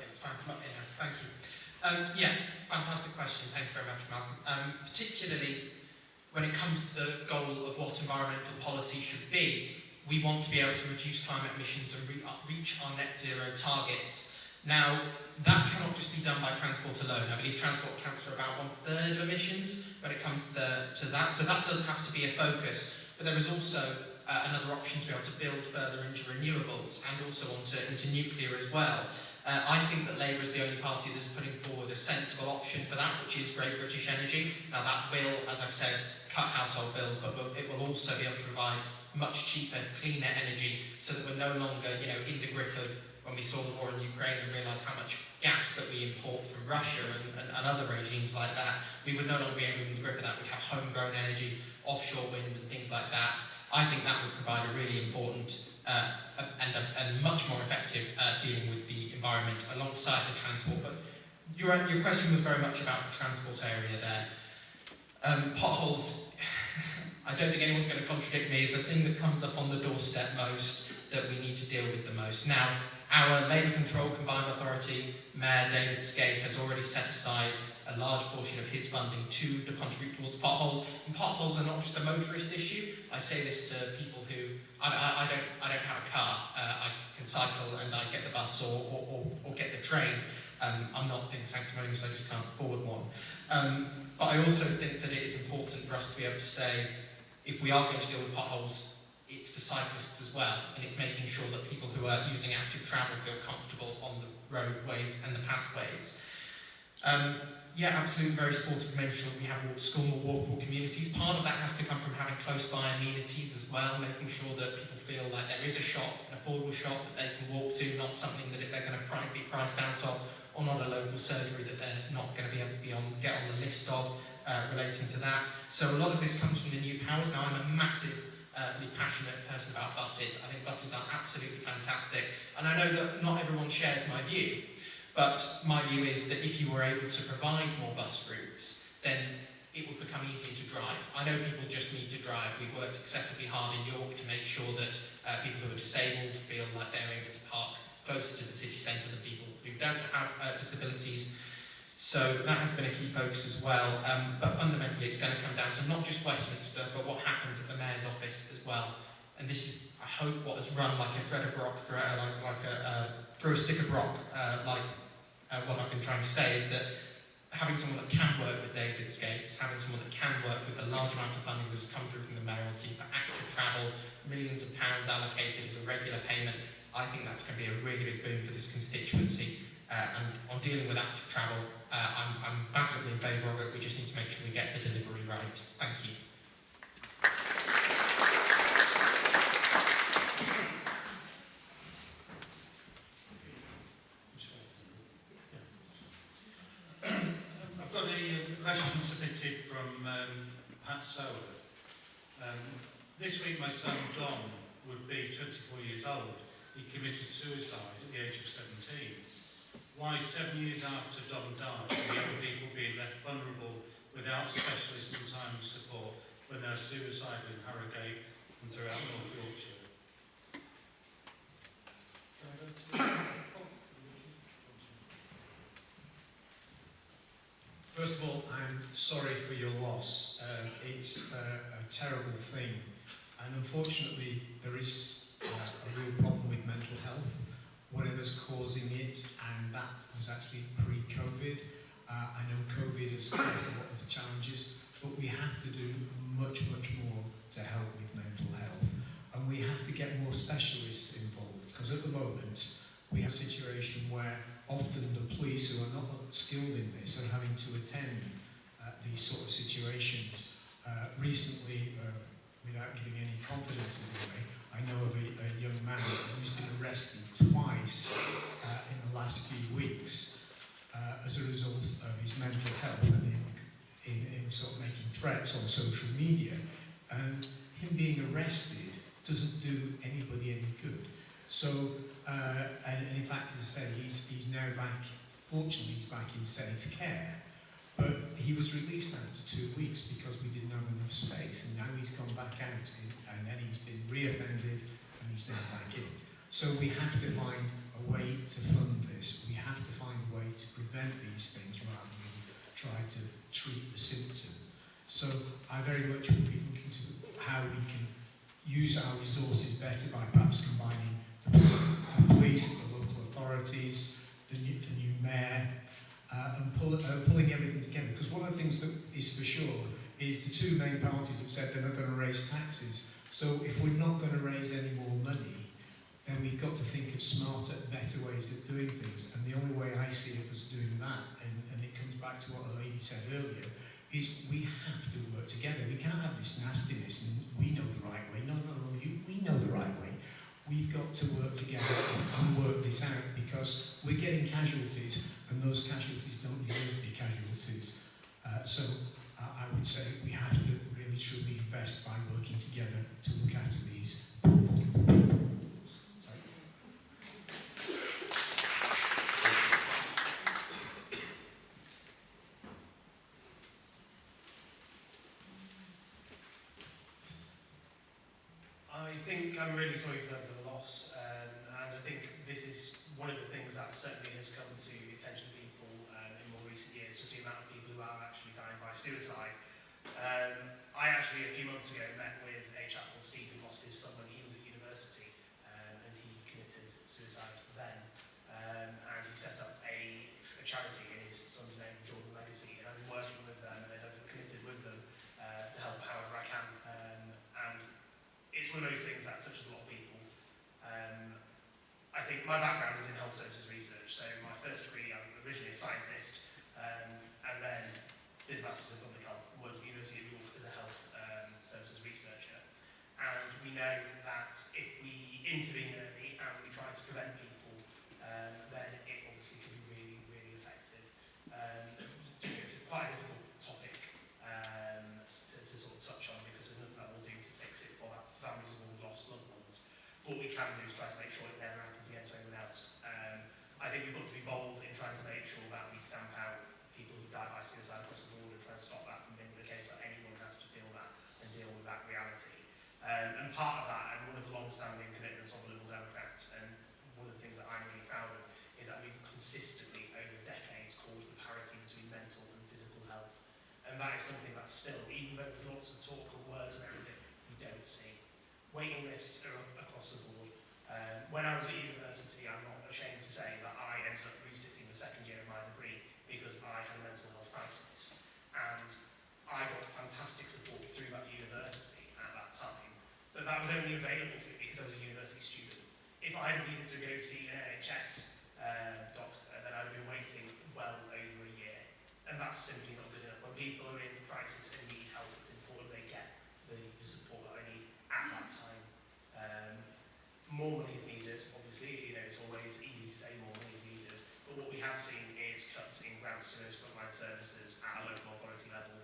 It's fine, I'm not in there. Thank you. Yeah, fantastic question. Thank you very much, Malcolm. Particularly when it comes to the goal of what environmental policy should be, we want to be able to reduce climate emissions and reach our net zero targets. Now, that cannot just be done by transport alone. I believe transport accounts for about 1/3 of emissions when it comes to that, so that does have to be a focus. But there is also another option to be able to build further into renewables and also into nuclear as well. I think that Labour is the only party that is putting forward a sensible option for that, which is Great British Energy. Now that will, as I've said, cut household bills, but it will also be able to provide much cheaper, cleaner energy, so that we're no longer, in the grip of when we saw the war in Ukraine and realised how much gas that we import from Russia and other regimes like that. We would no longer be able to be in the grip of that. We'd have homegrown energy, offshore wind and things like that. I think that would provide a really important and much more effective dealing with the environment alongside the transport. But your question was very much about the transport area there. Potholes, I don't think anyone's going to contradict me, is the thing that comes up on the doorstep most, that we need to deal with the most. Now, our Labour Control Combined Authority, Mayor David Scape, has already set aside a large portion of his funding to contribute towards potholes. And potholes are not just a motorist issue. I say this to people who, I don't have a car. I can cycle and I get the bus or get the train. I'm not being sanctimonious, I just can't afford one. But I also think that it is important for us to be able to say, if we are going to deal with potholes, it's for cyclists as well, and it's making sure that people who are using active travel feel comfortable on the roadways and the pathways. Yeah, absolutely very supportive of making sure that we have school more walkable communities. Part of that has to come from having close by amenities as well, making sure that people feel like there is a shop, an affordable shop that they can walk to, not something that they're going to be priced out of, or not a local surgery that they're not going to be able to get on the list of relating to that. So a lot of this comes from the new powers. Now, I'm a massively passionate person about buses. I think buses are absolutely fantastic. And I know that not everyone shares my view, but my view is that if you were able to provide more bus routes, then it would become easier to drive. I know people just need to drive. We've worked excessively hard in York to make sure that people who are disabled feel like they're able to park closer to the city centre than people who don't have disabilities. So that has been a key focus as well. But fundamentally, it's going to come down to not just Westminster, but what happens at the Mayor's office as well. And this is, I hope, what has run like a thread of rock through a stick of rock, what I've been trying to say is that having someone that can work with David Skates, having someone that can work with the large amount of funding that has come through from the mayoralty for active travel, millions of pounds allocated as a regular payment, I think that's going to be a really big boom for this constituency. And on dealing with active travel, I'm massively in favour of it. We just need to make sure we get the delivery right. Thank you. I've got a question submitted from Pat Sower. This week my son Don would be 24 years old. He committed suicide at the age of 17. Why 7 years after Don died, are young people being left vulnerable without specialist and timely support when they're suicidal in Harrogate and throughout North Yorkshire? First of all, I'm sorry for your loss. It's a terrible thing, and unfortunately there is a real problem with mental health, whatever's causing it, and that was actually pre-COVID. I know COVID has caused a lot of challenges, but we have to do much more to help with mental health, and we have to get more specialists involved, because at the moment we have a situation where often the police who are not skilled in this are having to attend these sort of situations. Recently, without giving any confidences away, I know of a young man who's been arrested twice in the last few weeks as a result of his mental health and in sort of making threats on social media. And him being arrested doesn't do anybody any good. So, and in fact, as I said, he's now back, fortunately, he's back in safe care. But he was released after 2 weeks because we didn't have enough space, and now he's gone back out, and then he's been re-offended, and he's now back in. So we have to find a way to fund this. We have to find a way to prevent these things rather than try to treat the symptom. So I very much will be looking to how we can use our resources better by perhaps combining the police, the local authorities, the new mayor, and pulling everything together. Because one of the things that is for sure is the two main parties have said they're not going to raise taxes. So if we're not going to raise any more money, then we've got to think of smarter, better ways of doing things. And the only way I see of us doing that, and it comes back to what the lady said earlier, is we have to work together. We can't have this nastiness and we know the right way. No, we know the right way. We've got to work together and work this out, because we're getting casualties, and those casualties don't deserve to be casualties. So I would say we have to really truly invest by working together to look after these poor vulnerable people. Sorry. I think I'm really sorry for the loss, and I think this is one of the things that certainly has come to the attention of people in more recent years, just the amount of people who are actually dying by suicide. I actually, a few months ago, met with a chap called Steve who lost his son when he was at university, and he committed suicide then. And he set up a charity in his son's name, Jordan Legacy, and I've been working with them, and I've committed with them to help however I can. And it's one of those things that touches a lot of people. I think my background is in health services research, so my first degree, I'm originally a scientist, and then did a Masters in Public Health, was at the University of York as a health services researcher. And we know that if we intervene early and we try to prevent people, then it obviously can be really, really effective. It's quite a difficult topic to sort of touch on, because there's nothing that we'll do to fix it for families who have lost loved ones. What we can do is try to make sure it never happens again to anyone else. I think we've got to be bold in trying to make sure that we stamp out people who die by suicide across the board and try to stop that from being the case where anyone has to feel that and deal with that reality. And part of that, and one of the long-standing commitments of the Liberal Democrats, and one of the things that I'm really proud of, is that we've consistently, over decades, called for parity between mental and physical health. And that is something that still, even though there's lots of talk and words and everything, we don't see. Waiting lists are across the board. When I was at university, I'm not ashamed to say that I ended up resitting the second year of my degree because I had a mental health crisis. And I got fantastic support through that university at that time, but that was only available to me because I was a university student. If I had needed to go see an NHS doctor, then I'd have been waiting well over a year. And that's simply not good enough. When people are in crisis and need help, it's important they get the support that they need at that time. More money is needed, obviously. It's always easy to say more money is needed. But what we have seen is cuts in grants to those frontline services at a local authority level.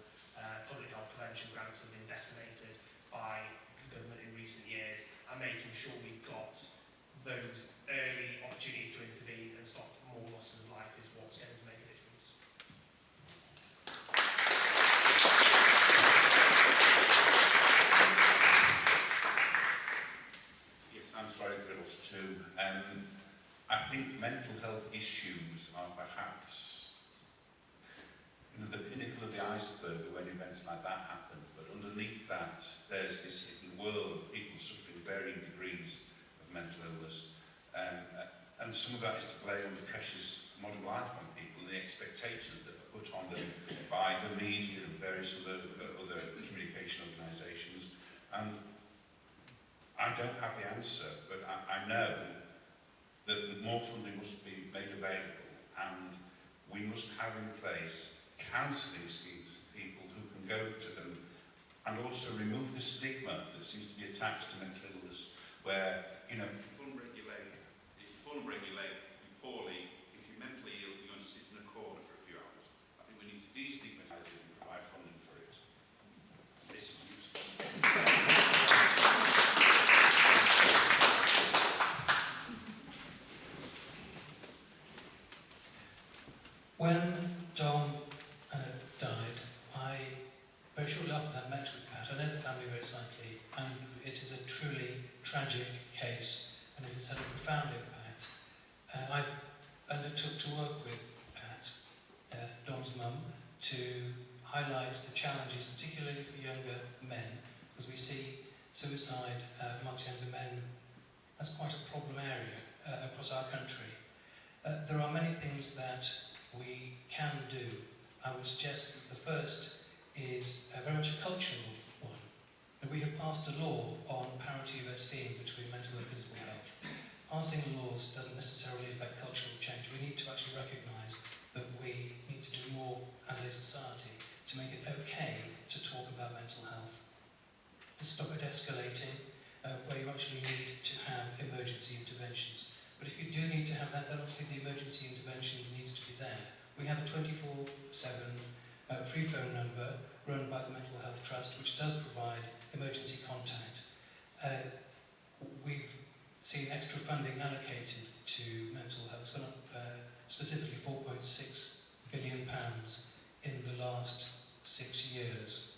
Public health prevention grants have been decimated by the government in recent years, and making sure we've got those early opportunities to intervene and stop more losses of life is what's going to make a difference. Yes, I'm sorry for it too. I think mental health issues are perhaps the pinnacle of the iceberg when events like that happen, but underneath that there's this hidden world of people suffering varying degrees of mental illness, and some of that is to blame on the pressures of modern life on people and the expectations that are put on them by the media and various other communication organisations. And I don't have the answer, but I know that more funding must be made available, and we must have in place counselling schemes for people who can go to them, and also remove the stigma that seems to be attached to mental illness, where, if you fall and break your leg, you're poorly, if you're mentally ill, you're going to sit in a corner for a few hours. I think we need to destigmatise it and provide funding for it. This is useful. When Dom died, very shortly after that, met with Pat. I know the family very slightly, and it is a truly tragic case, and it has had a profound impact. I undertook to work with Pat, Dom's mum, to highlights the challenges, particularly for younger men, because we see suicide amongst younger men as quite a problem area across our country. There are many things that we can do. I would suggest that the first is very much a cultural one. And we have passed a law on parity of esteem between mental and physical health. Passing laws doesn't necessarily affect cultural change. We need to actually recognise that we need to do more as a society to make it okay to talk about mental health, to stop it escalating, where you actually need to have emergency interventions. But if you do need to have that, then obviously the emergency interventions needs to be there. We have a 24/7 free phone number run by the Mental Health Trust, which does provide emergency contact. We've seen extra funding allocated to mental health, it's gone up specifically £4.6 billion in the last 6 years.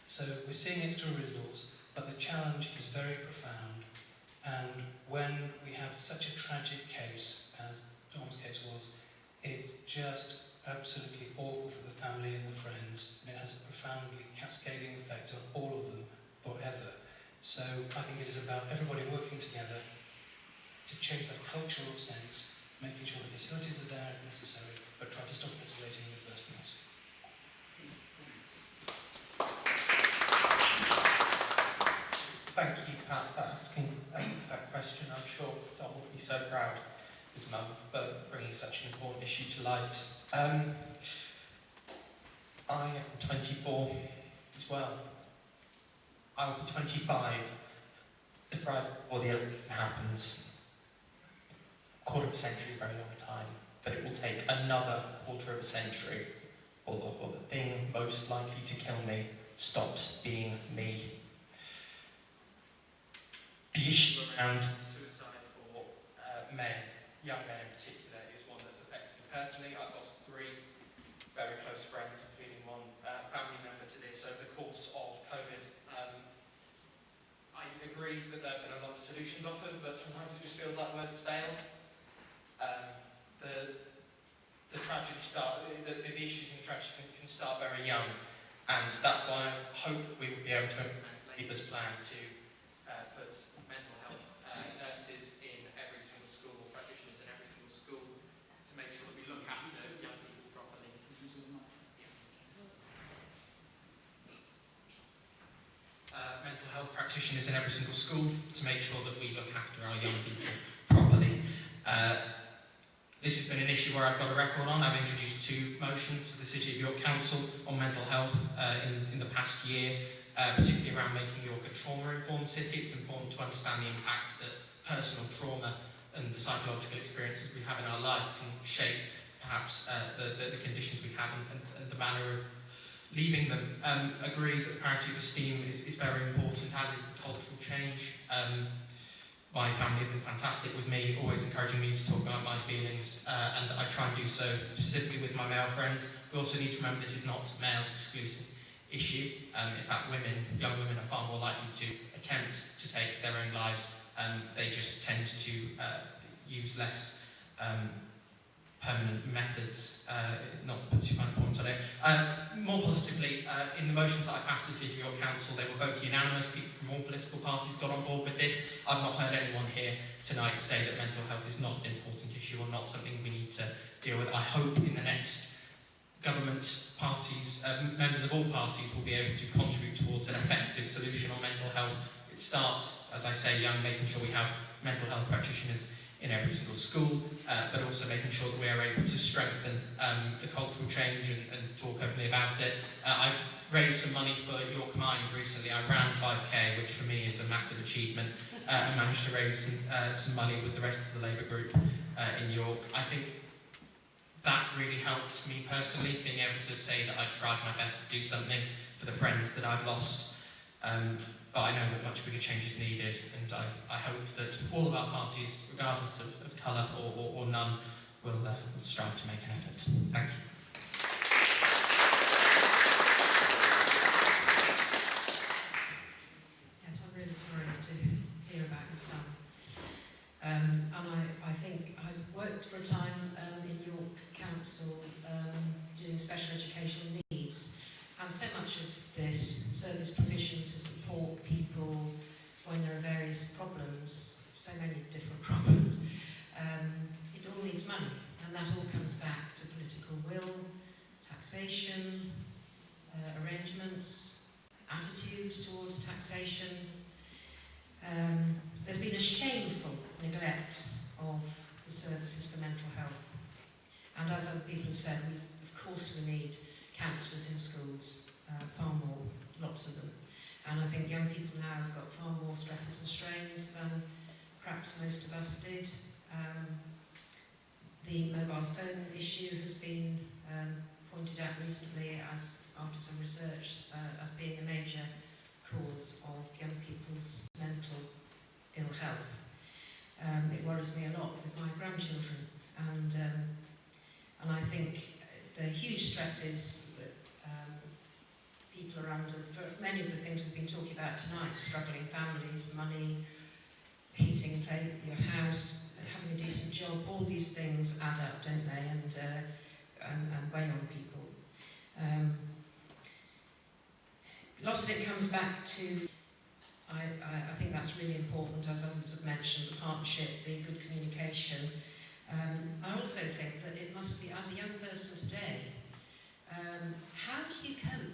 So we're seeing extra resource, but the challenge is very profound. And when we have such a tragic case, as Dom's case was, it's just absolutely awful for the family and the friends, and it has a profoundly cascading effect on all of them forever. So I think it is about everybody working together to change that cultural sense, making sure the facilities are there if necessary, but try to stop it escalating in the first place. Thank you, Pat, for asking that question. I'm sure Dom will be so proud of his mum for bringing such an important issue to light. I am 24 as well. I will be 25 the Friday before the election happens. Quarter of a century is a very long time, but it will take another quarter of a century or the thing most likely to kill me stops being me. The issue around suicide for men, young men in particular, is one that's affected me personally. I've lost 3 very close friends, including one family member to this over the course of COVID. I agree that there have been a lot of solutions offered, but sometimes it just feels like words fail. The tragedy the issues in the tragedy can start very young, and that's why I hope we will be able to implement Labour's plan to put mental health nurses in every single school, or practitioners in every single school, to make sure that we look after young people properly. Mental health practitioners in every single school to make sure that we look after our young people properly. This has been an issue where I've got a record on. I've introduced 2 motions to the City of York Council on mental health in the past year, particularly around making York a trauma-informed city. It's important to understand the impact that personal trauma and the psychological experiences we have in our life can shape perhaps the conditions we have and the manner of leaving them. Agreed that the parity of esteem is very important, as is the cultural change. My family have been fantastic with me, always encouraging me to talk about my feelings, and I try and do so specifically with my male friends. We also need to remember this is not a male-exclusive issue. In fact, young women are far more likely to attempt to take their own lives. They just tend to use less permanent methods, not to put too fine points on it. More positively, in the motions that I passed to the City of York Council, they were both unanimous. People from all political parties got on board with this. I've not heard anyone here tonight say that mental health is not an important issue or not something we need to deal with. I hope in the next government parties, members of all parties will be able to contribute towards an effective solution on mental health. It starts, as I say, young, making sure we have mental health practitioners in every single school, but also making sure that we are able to strengthen the cultural change and talk openly about it. I raised some money for York Mind recently. I ran 5k, which for me is a massive achievement, and managed to raise some money with the rest of the Labour group in York. I think that really helped me personally, being able to say that I tried my best to do something for the friends that I've lost. But I know that much bigger change is needed, and I hope that all of our parties, regardless of colour or none, will strive to make an effort. Thank you. Yes, I'm really sorry to hear about your son. And I think I worked for a time in York Council doing special educational needs, so much of this service provision to support people when there are various problems, so many different problems, it all needs money, and that all comes back to political will, taxation, arrangements, attitudes towards taxation. There's been a shameful neglect of the services for mental health. And as other people have said, of course we need counsellors in schools, far more, lots of them. And I think young people now have got far more stresses and strains than perhaps most of us did. The mobile phone issue has been pointed out recently after some research as being a major cause of young people's mental ill health. It worries me a lot with my grandchildren, and I think the huge stresses that people are under for many of the things we've been talking about tonight, struggling families, money, heating and your house, having a decent job, all these things add up, don't they, and weigh on people. A lot of it comes back to, I think that's really important, as others have mentioned, the partnership, the good communication. I also think that it must be, as a young person today, how do you cope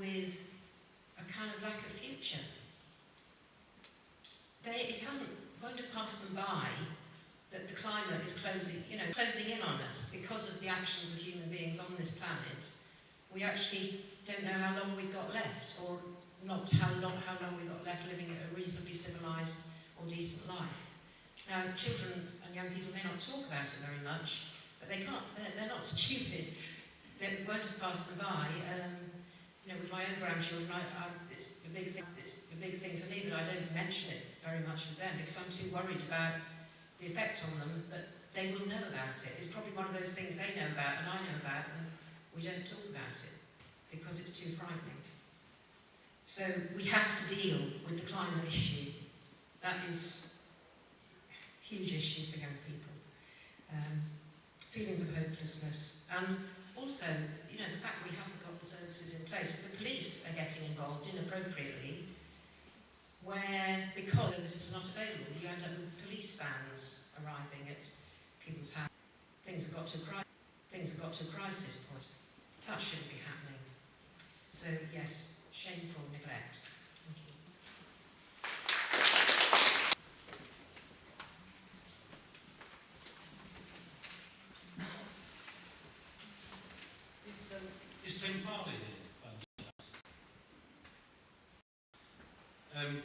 with a kind of lack of future? It won't have passed them by that the climate is closing in on us because of the actions of human beings on this planet. We actually don't know how long we've got left, or not how long we've got left living a reasonably civilised or decent life. Now, children and young people may not talk about it very much, but they can't. They're not stupid. They won't have passed them by. With my own grandchildren, it's a big thing. It's a big thing for me, but I don't mention it very much with them because I'm too worried about the effect on them. But they will know about it. It's probably one of those things they know about and I know about, and we don't talk about it because it's too frightening. So we have to deal with the climate issue. That is a huge issue for young people. Feelings of hopelessness, and also, the fact we haven't got the services in place, but the police are getting involved inappropriately, because services are not available, you end up with police vans arriving at people's houses. Things have got to a crisis point. That shouldn't be happening. So yes, shameful neglect. Thank you. Is Tim Farley here?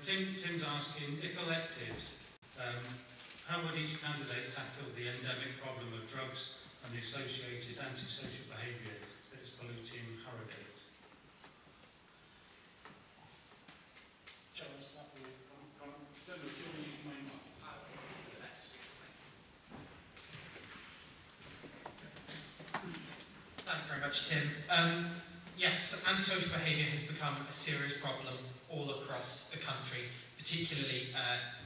Tim's asking, if elected, how would each candidate tackle the endemic problem of drugs and the associated antisocial behaviour that is polluting Harrogate? Charles, that will come. Don't know, tell me if you may not. Thanks very much, Tim. Yes, antisocial behaviour has become a serious problem all across the country, particularly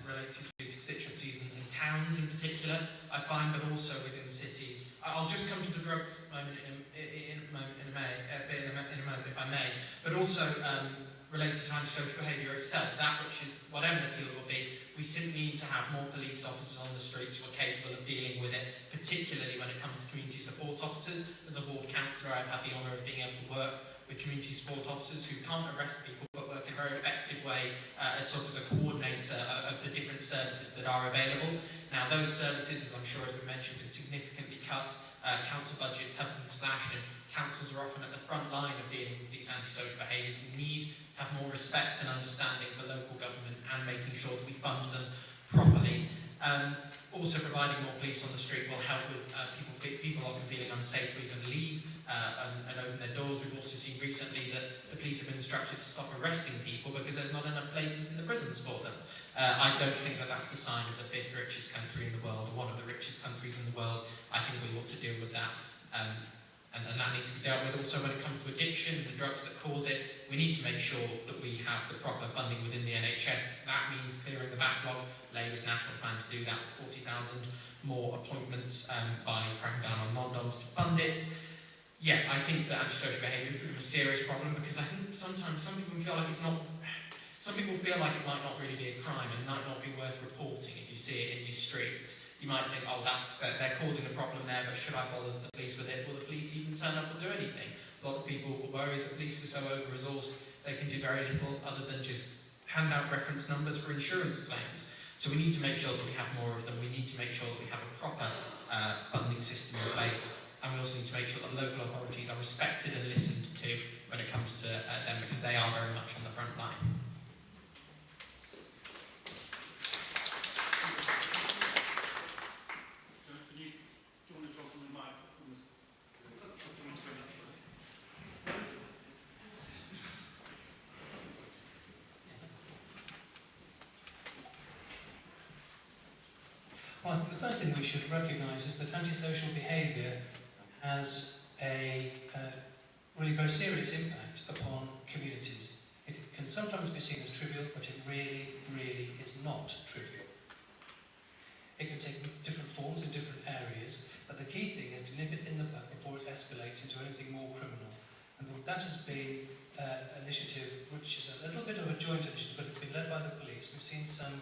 related to constituencies and towns in particular, I find, but also within cities. I'll just come to the drugs moment in a moment, if I may, but also related to antisocial behaviour itself, that which is, whatever the field will be, we simply need to have more police officers on the streets who are capable of dealing with it, particularly when it comes to community support officers. As a ward councillor, I've had the honour of being able to work with community support officers who can't arrest people but work in a very effective way as sort of as a coordinator of the different services that are available. Now, those services, as I'm sure has been mentioned, have been significantly cut, council budgets have been slashed, and councils are often at the front line of dealing with these antisocial behaviours. We need to have more respect and understanding for local government and making sure that we fund them properly. Also, providing more police on the street will help with people often feeling unsafe to even leave and open their doors. We've also seen recently that the police have been instructed to stop arresting people because there's not enough places in the prisons for them. I don't think that that's the sign of the fifth richest country in the world, or one of the richest countries in the world. I think we ought to deal with that. And that needs to be dealt with. Also, when it comes to addiction, the drugs that cause it, we need to make sure that we have the proper funding within the NHS. That means clearing the backlog. Labour's national plan to do that with 40,000 more appointments by cracking down on non-doms to fund it. Yeah, I think that antisocial behaviour is a bit of a serious problem, because I think sometimes some people feel like it's not. Some people feel like it might not really be a crime and might not be worth reporting if you see it in your street. You might think, oh, they're causing a problem there, but should I bother the police with it? Will the police even turn up or do anything? A lot of people worry the police are so over-resourced they can do very little other than just hand out reference numbers for insurance claims. So we need to make sure that we have more of them. We need to make sure that we have a proper funding system in place. And we also need to make sure that local authorities are respected and listened to when it comes to them, because they are very much on the front line. Well, the first thing we should recognise is that antisocial behaviour has a really very serious impact upon communities. It can sometimes be seen as trivial, but it really, really is not trivial. It can take different forms in different areas, but the key thing is to nip it in the bud before it escalates into anything more criminal. And that has been an initiative which is a little bit of a joint initiative, but it's been led by the police. We've seen some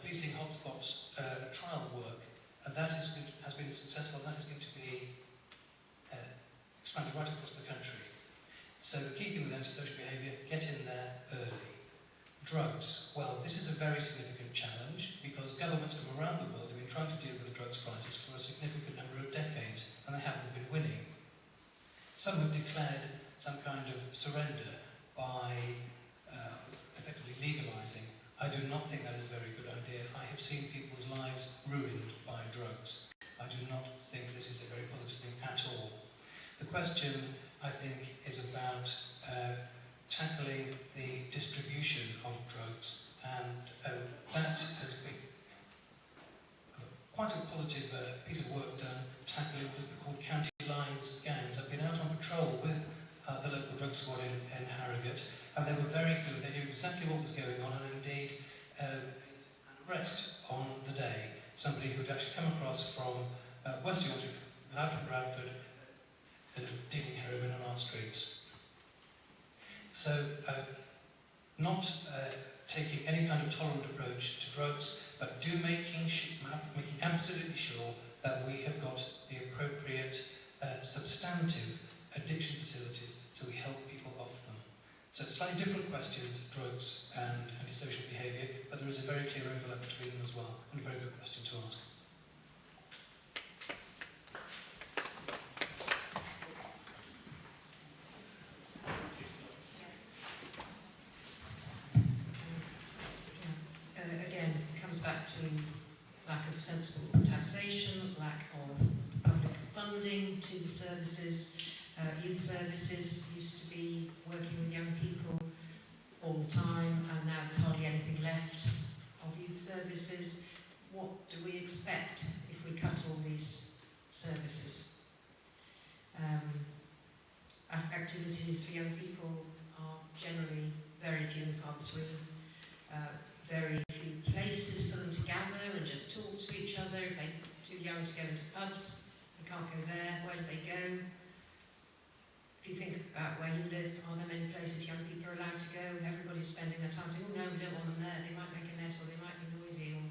policing hotspots trial work, and that has been successful, and that is going to be expanded right across the country. So the key thing with antisocial behaviour, get in there early. Drugs, well, this is a very significant challenge because governments from around the world have been trying to deal with the drugs crisis for a significant number of decades, and they haven't been winning. Some have declared some kind of surrender by effectively legalising. I do not think that is a very good idea. I have seen people's lives ruined by drugs. I do not think this is a very positive thing at all. The question, I think, is about tackling the distribution of drugs, and that has been quite a positive piece of work done, tackling what is called county lines gangs. I've been out on patrol with the local drug squad in Harrogate, and they were very good. They knew exactly what was going on, and indeed arrest on the day somebody who had actually come across from West Yorkshire, out from Bradford, dealing heroin on our streets. So, not taking any kind of tolerant approach to drugs, but making absolutely sure that we have got the appropriate substantive addiction facilities so we help people off them. So slightly different questions, drugs and antisocial behaviour, but there is a very clear overlap between them as well, and a very good question to ask. Again, it comes back to lack of sensible taxation, lack of public funding to the services. Youth services used to be working with young people all the time, and now there's hardly anything left of youth services. What do we expect if we cut all these services? Activities for young people are generally very few and far between. Very few places for them to gather and just talk to each other. If they're too young to go into pubs, they can't go there. Where do they go? If you think about where you live, are there many places young people are allowed to go? Everybody's spending their time saying, oh no, we don't want them there. They might make a mess, or they might be noisy or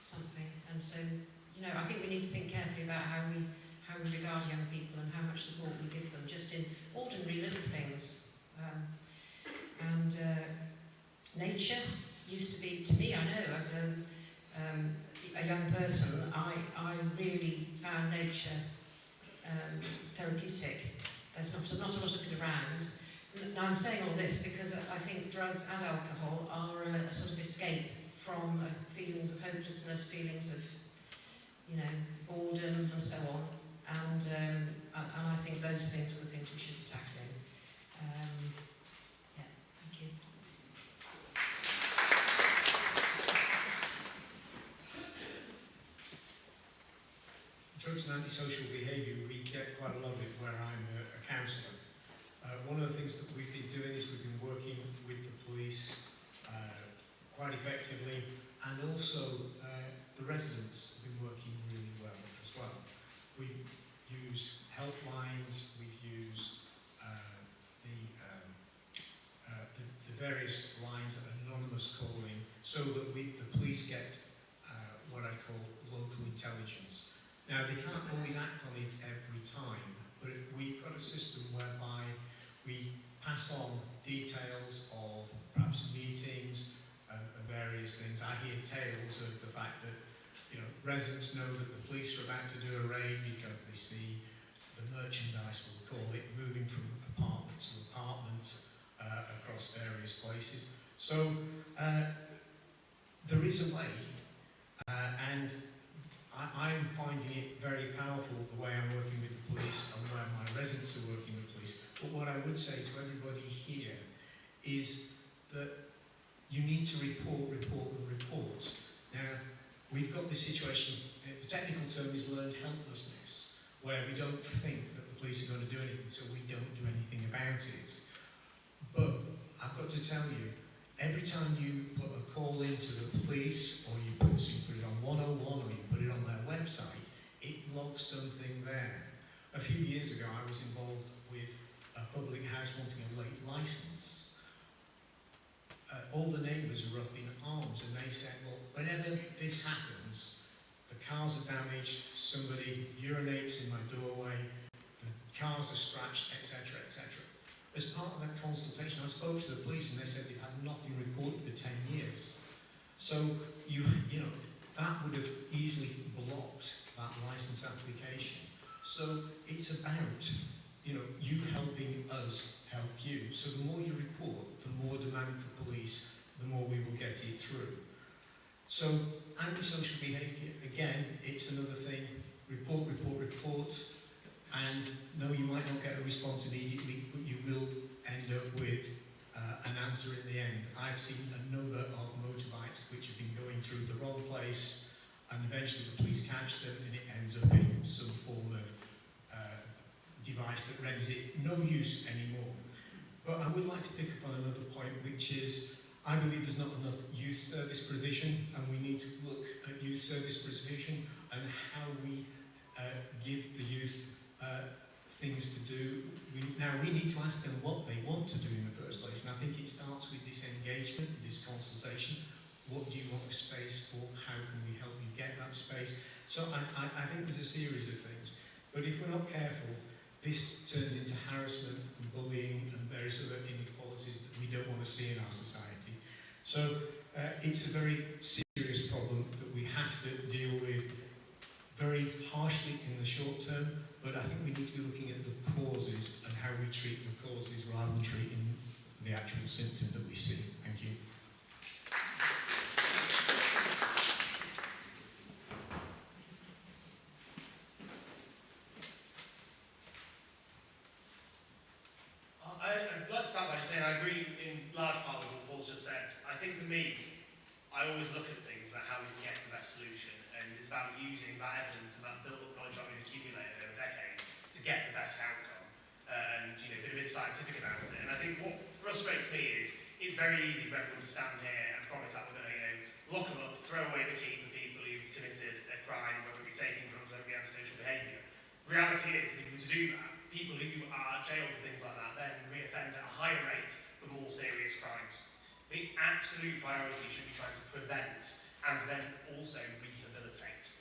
something. And so, I think we need to think carefully about how we regard young people and how much support we give them, just in ordinary little things. Nature used to be, to me, I know, as a young person, I really found nature therapeutic. There's not a lot of it around. Now I'm saying all this because I think drugs and alcohol are a sort of escape from feelings of hopelessness, feelings of, boredom and so on. And I think those things are the things we should be tackling. Thank you. Drugs and antisocial behaviour, we get quite a lot of it where I'm a counsellor. One of the things that we've been doing is we've been working with the police quite effectively, and also the residents have been working really well as well. We've used helplines, we've used various lines of anonymous calling so that the police get what I call local intelligence. Now, they can't always act on it every time, but we've got a system whereby we pass on details of perhaps meetings and various things. I hear tales of the fact that, you know, residents know that the police are about to do a raid because they see the merchandise, we'll call it, moving from apartment to apartment across various places. So there is a way, and I'm finding it very powerful the way I'm working with the police and where my residents are working with police. But what I would say to everybody here is that you need to report. Now, we've got this situation, the technical term is learned helplessness, where we don't think that the police are going to do anything, so we don't do anything about it. But I've got to tell you, every time you put a call into the police, or you put it on 101, or you put it on their website, it logs something there. A few years ago, I was involved with a public house wanting a late licence. All the neighbours were up in arms, and they said, well, whenever this happens, the cars are damaged, somebody urinates in my doorway, the cars are scratched, etc., etc. As part of that consultation, I spoke to the police and they said they've had nothing reported for 10 years. So, you know, that would have easily blocked that licence application. So, it's about, you know, you helping us help you. So the more you report, the more demand for police, the more we will get it through. So, antisocial behaviour, again, it's another thing. Report, and no, you might not get a response immediately, but you will end up with an answer in the end. I've seen a number of motorbikes which have been going through the wrong place, and eventually the police catch them, and it ends up in some form of device that renders it no use anymore. But I would like to pick up on another point, which is, I believe there's not enough youth service provision, and we need to look at youth service provision and how we give the youth things to do. We need to ask them what they want to do in the first place, and I think it starts with this engagement, this consultation. What do you want a space for? How can we help you get that space? So I think there's a series of things, but if we're not careful, this turns into harassment and bullying and various other inequalities that we don't want to see in our society. So it's a very serious problem that we have to deal with very harshly in the short term, but I think we need to be looking at the causes and how we treat the causes rather than treating the actual symptom that we see. Thank you. I'd like to start by just saying I agree in large part with what Paul's just said. I think for me, I always look at things about how we can get to the best solution, and it's about using that evidence and that built-up knowledge that we've accumulated over decades to get the best outcome, and you know, be a bit scientific about it. And I think what frustrates me is it's very easy for everyone to stand here and promise that we're going to, you know, lock them up, throw away the key for people who've committed a crime, whether it be taking drugs, whether it be antisocial behaviour. The reality is, if we were to do that, people who are jailed for things like that then reoffend at a higher rate for more serious crimes. The absolute priority should be trying to prevent and then also rehabilitate.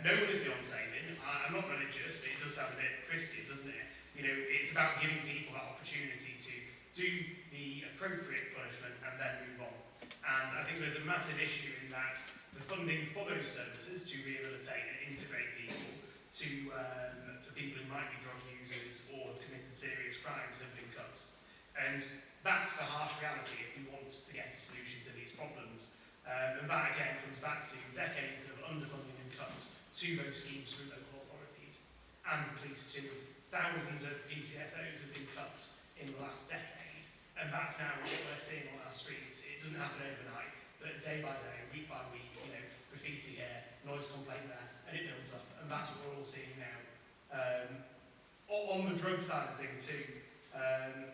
No one is beyond saving. I'm not religious, but it does sound a bit Christian, doesn't it? You know, it's about giving people that opportunity to do the appropriate punishment and then move on. And I think there's a massive issue in that the funding for those services to rehabilitate and integrate people to for people who might be drug users or have committed serious crimes have been cut. And that's the harsh reality if we want to get a solution to these problems. And that again comes back to decades of underfunding and cuts to those schemes through local authorities and the police too. Thousands of PCSOs have been cut in the last decade, and that's now what we're seeing on our streets. It doesn't happen overnight, but day by day, week by week, you know, graffiti here, noise complaint there, and it builds up, and that's what we're all seeing now. On the drug side of things too,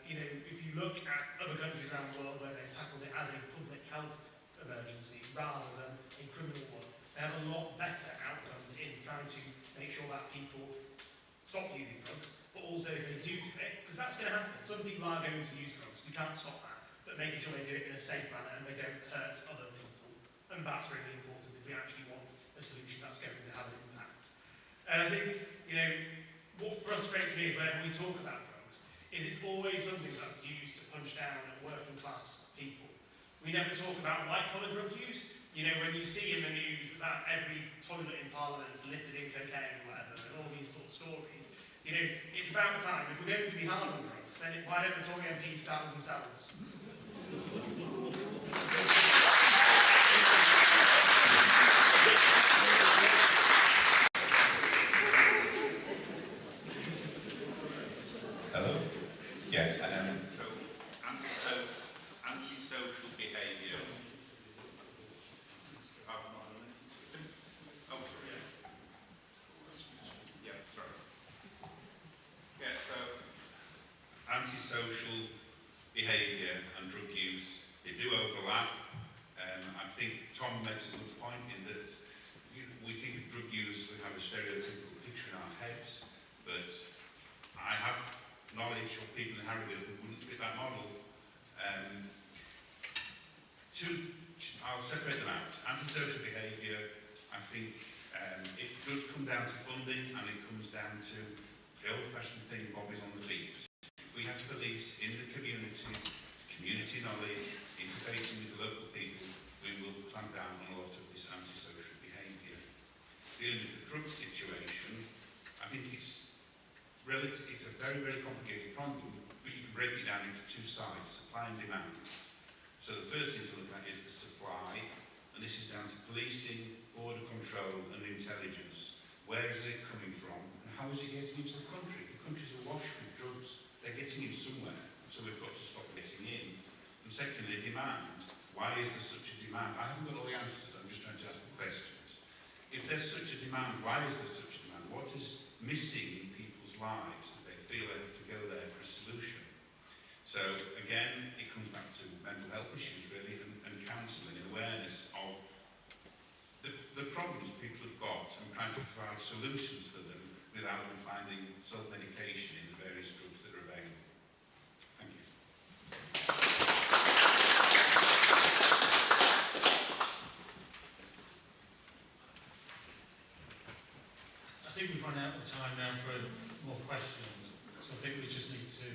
you know, if you look at other countries around the world where they've tackled it as a public health emergency rather than a criminal one, they have a lot better outcomes in trying to make sure that people stop using drugs, but also if they do it, because that's going to happen. Some people are going to use drugs, we can't stop that, but but making sure they do it in a safe manner and they don't hurt other people. And that's really important if we actually want a solution that's going to have an impact. And I think, you know, what frustrates me whenever we talk about drugs is it's always something that's used to punch down at working class people. We never talk about white-collar drug use. You know, when you see in the news about every toilet in Parliament's littered in cocaine or whatever, and all these sort of stories, you know, it's about time. If we're going to be hard on drugs, then why don't the Tory MPs start with themselves? Hello? Yes, antisocial behaviour. Oh, sorry. Yeah, sorry. Yeah, so antisocial behaviour and drug use, they do overlap. I think Tom makes a good point in that we think of drug use, we have a stereotypical picture in our heads, but I have knowledge of people in Harrogate who wouldn't fit that model. I'll separate them out. Antisocial behaviour, I think it does come down to funding, and it comes down to the old-fashioned thing, Bob is on the beat. If we have police in the community knowledge, interfacing with the local people, we will clamp down on a lot of this antisocial behaviour. Dealing with the drug situation, I think it's a very, very complicated problem, but you can break it down into two sides, supply and demand. So the first thing to look at is the supply, and this is down to policing, border control and intelligence. Where is it coming from, and how is it getting into the country? The country's awash with drugs. They're getting in somewhere, so we've got to stop getting in. And secondly, demand. Why is there such a demand? I haven't got all the answers, I'm just trying to ask the questions. If there's such a demand, why is there such a demand? What is missing in people's lives that they feel they have to go there for a solution? So again, it comes back to mental health issues really, and counselling and awareness of the problems people have got and trying to provide solutions for them without them finding self-medication in the various drugs that are available. Thank you. I think we've run out of time now for more questions, so I think we just need to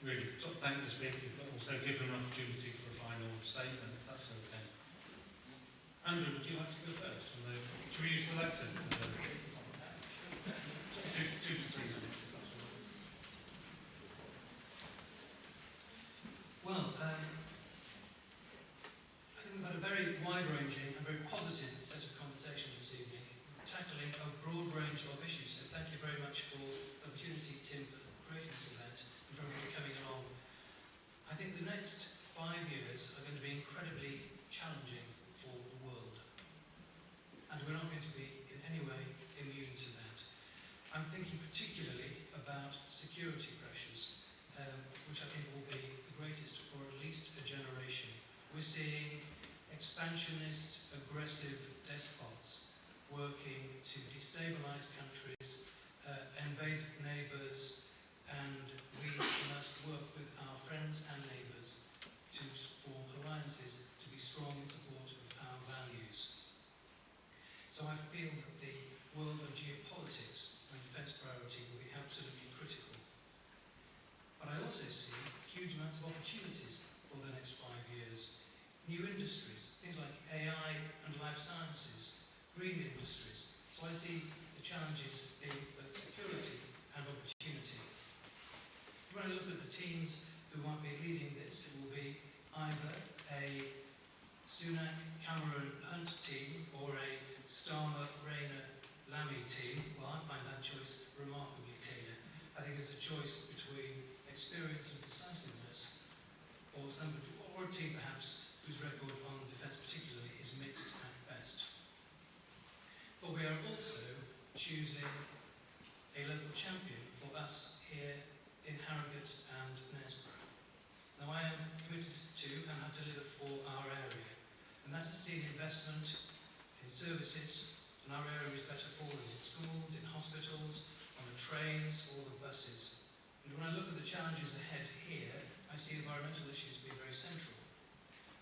really sort of thank the speakers, but also give them an opportunity for a final statement, if that's okay. Andrew, would you like to go first? Should we use the lectern for the two to 3 minutes, if that's all right? Well, I think we've had a very wide-ranging and very positive set of conversations this evening, tackling a broad range of issues. So thank you very much for the opportunity, Tim, for creating this event and for everybody coming along. I think the next 5 years are going to be incredibly challenging for the world. And we're not going to be in any way immune to that. I'm thinking particularly about security pressures, which I think will be the greatest for at least a generation. We're seeing expansionist, aggressive despots working to destabilise countries, invade neighbours, and we must work with our friends and neighbours to form alliances, to be strong in support of our values. So I feel that the world of geopolitics and defence priority will be absolutely critical. But I also see huge amounts of opportunities for the next 5 years. New industries, things like AI and life sciences, green industries. So I see the challenges being both security and opportunity. When I look at the teams who might be leading this, it will be either a Sunak, Cameron, Hunt team or a Starmer, Rayner, Lammy team. Well, I find that choice remarkably clear. I think it's a choice between experience and decisiveness or a team perhaps whose record on defence particularly is mixed at best. But we are also choosing a local champion for us here in Harrogate and Knaresborough. Now I am committed to and have delivered for our area, and that has seen investment in services, and our area is better forward in schools, in hospitals, on the trains or the buses. And when I look at the challenges ahead here, I see environmental issues being very central.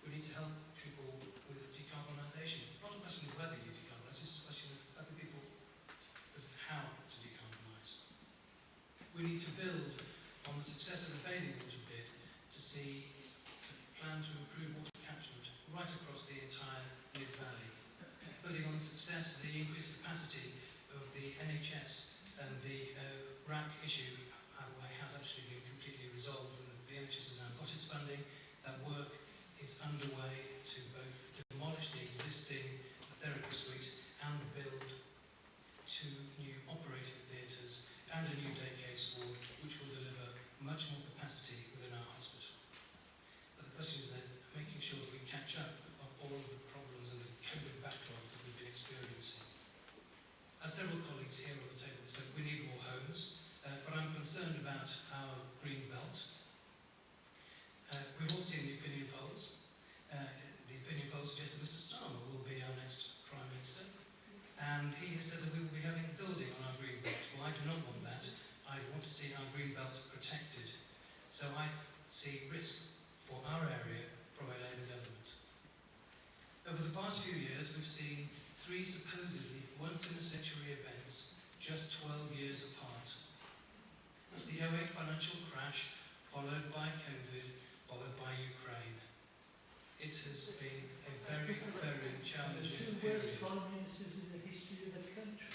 We need to help people with decarbonisation. Not a question of whether you decarbonise, it's a question of helping people with how to decarbonise. We need to build on the success of the bathing water bid to see a plan to improve water catchment right across the entire mid-valley. Building on the success of the increased capacity of the NHS and the RAC issue, by the way, has actually been completely resolved. The NHS has now got its funding. That work is underway to both demolish the existing therapy suite and build 2 new operating theatres and a new day case ward, which will deliver much more capacity within our hospital. But the question is then making sure that we catch up on all of the problems and the COVID backlog that we've been experiencing. As several colleagues here on the table have said, we need more homes, but I'm concerned about our green belt. We've all seen the opinion polls. The opinion polls suggest that Mr. Starmer will be our next Prime Minister, and he has said that we will be having building on our green belt. Well, I do not want that. I want to see our green belt protected. So I see risk for our area from a Labour government. Over the past few years, we've seen 3 supposedly once-in-a-century events just 12 years apart. That's the 2008 financial crash, followed by COVID, followed by Ukraine. It has been a very, very challenging period. Two worst prime ministers in the history of the country.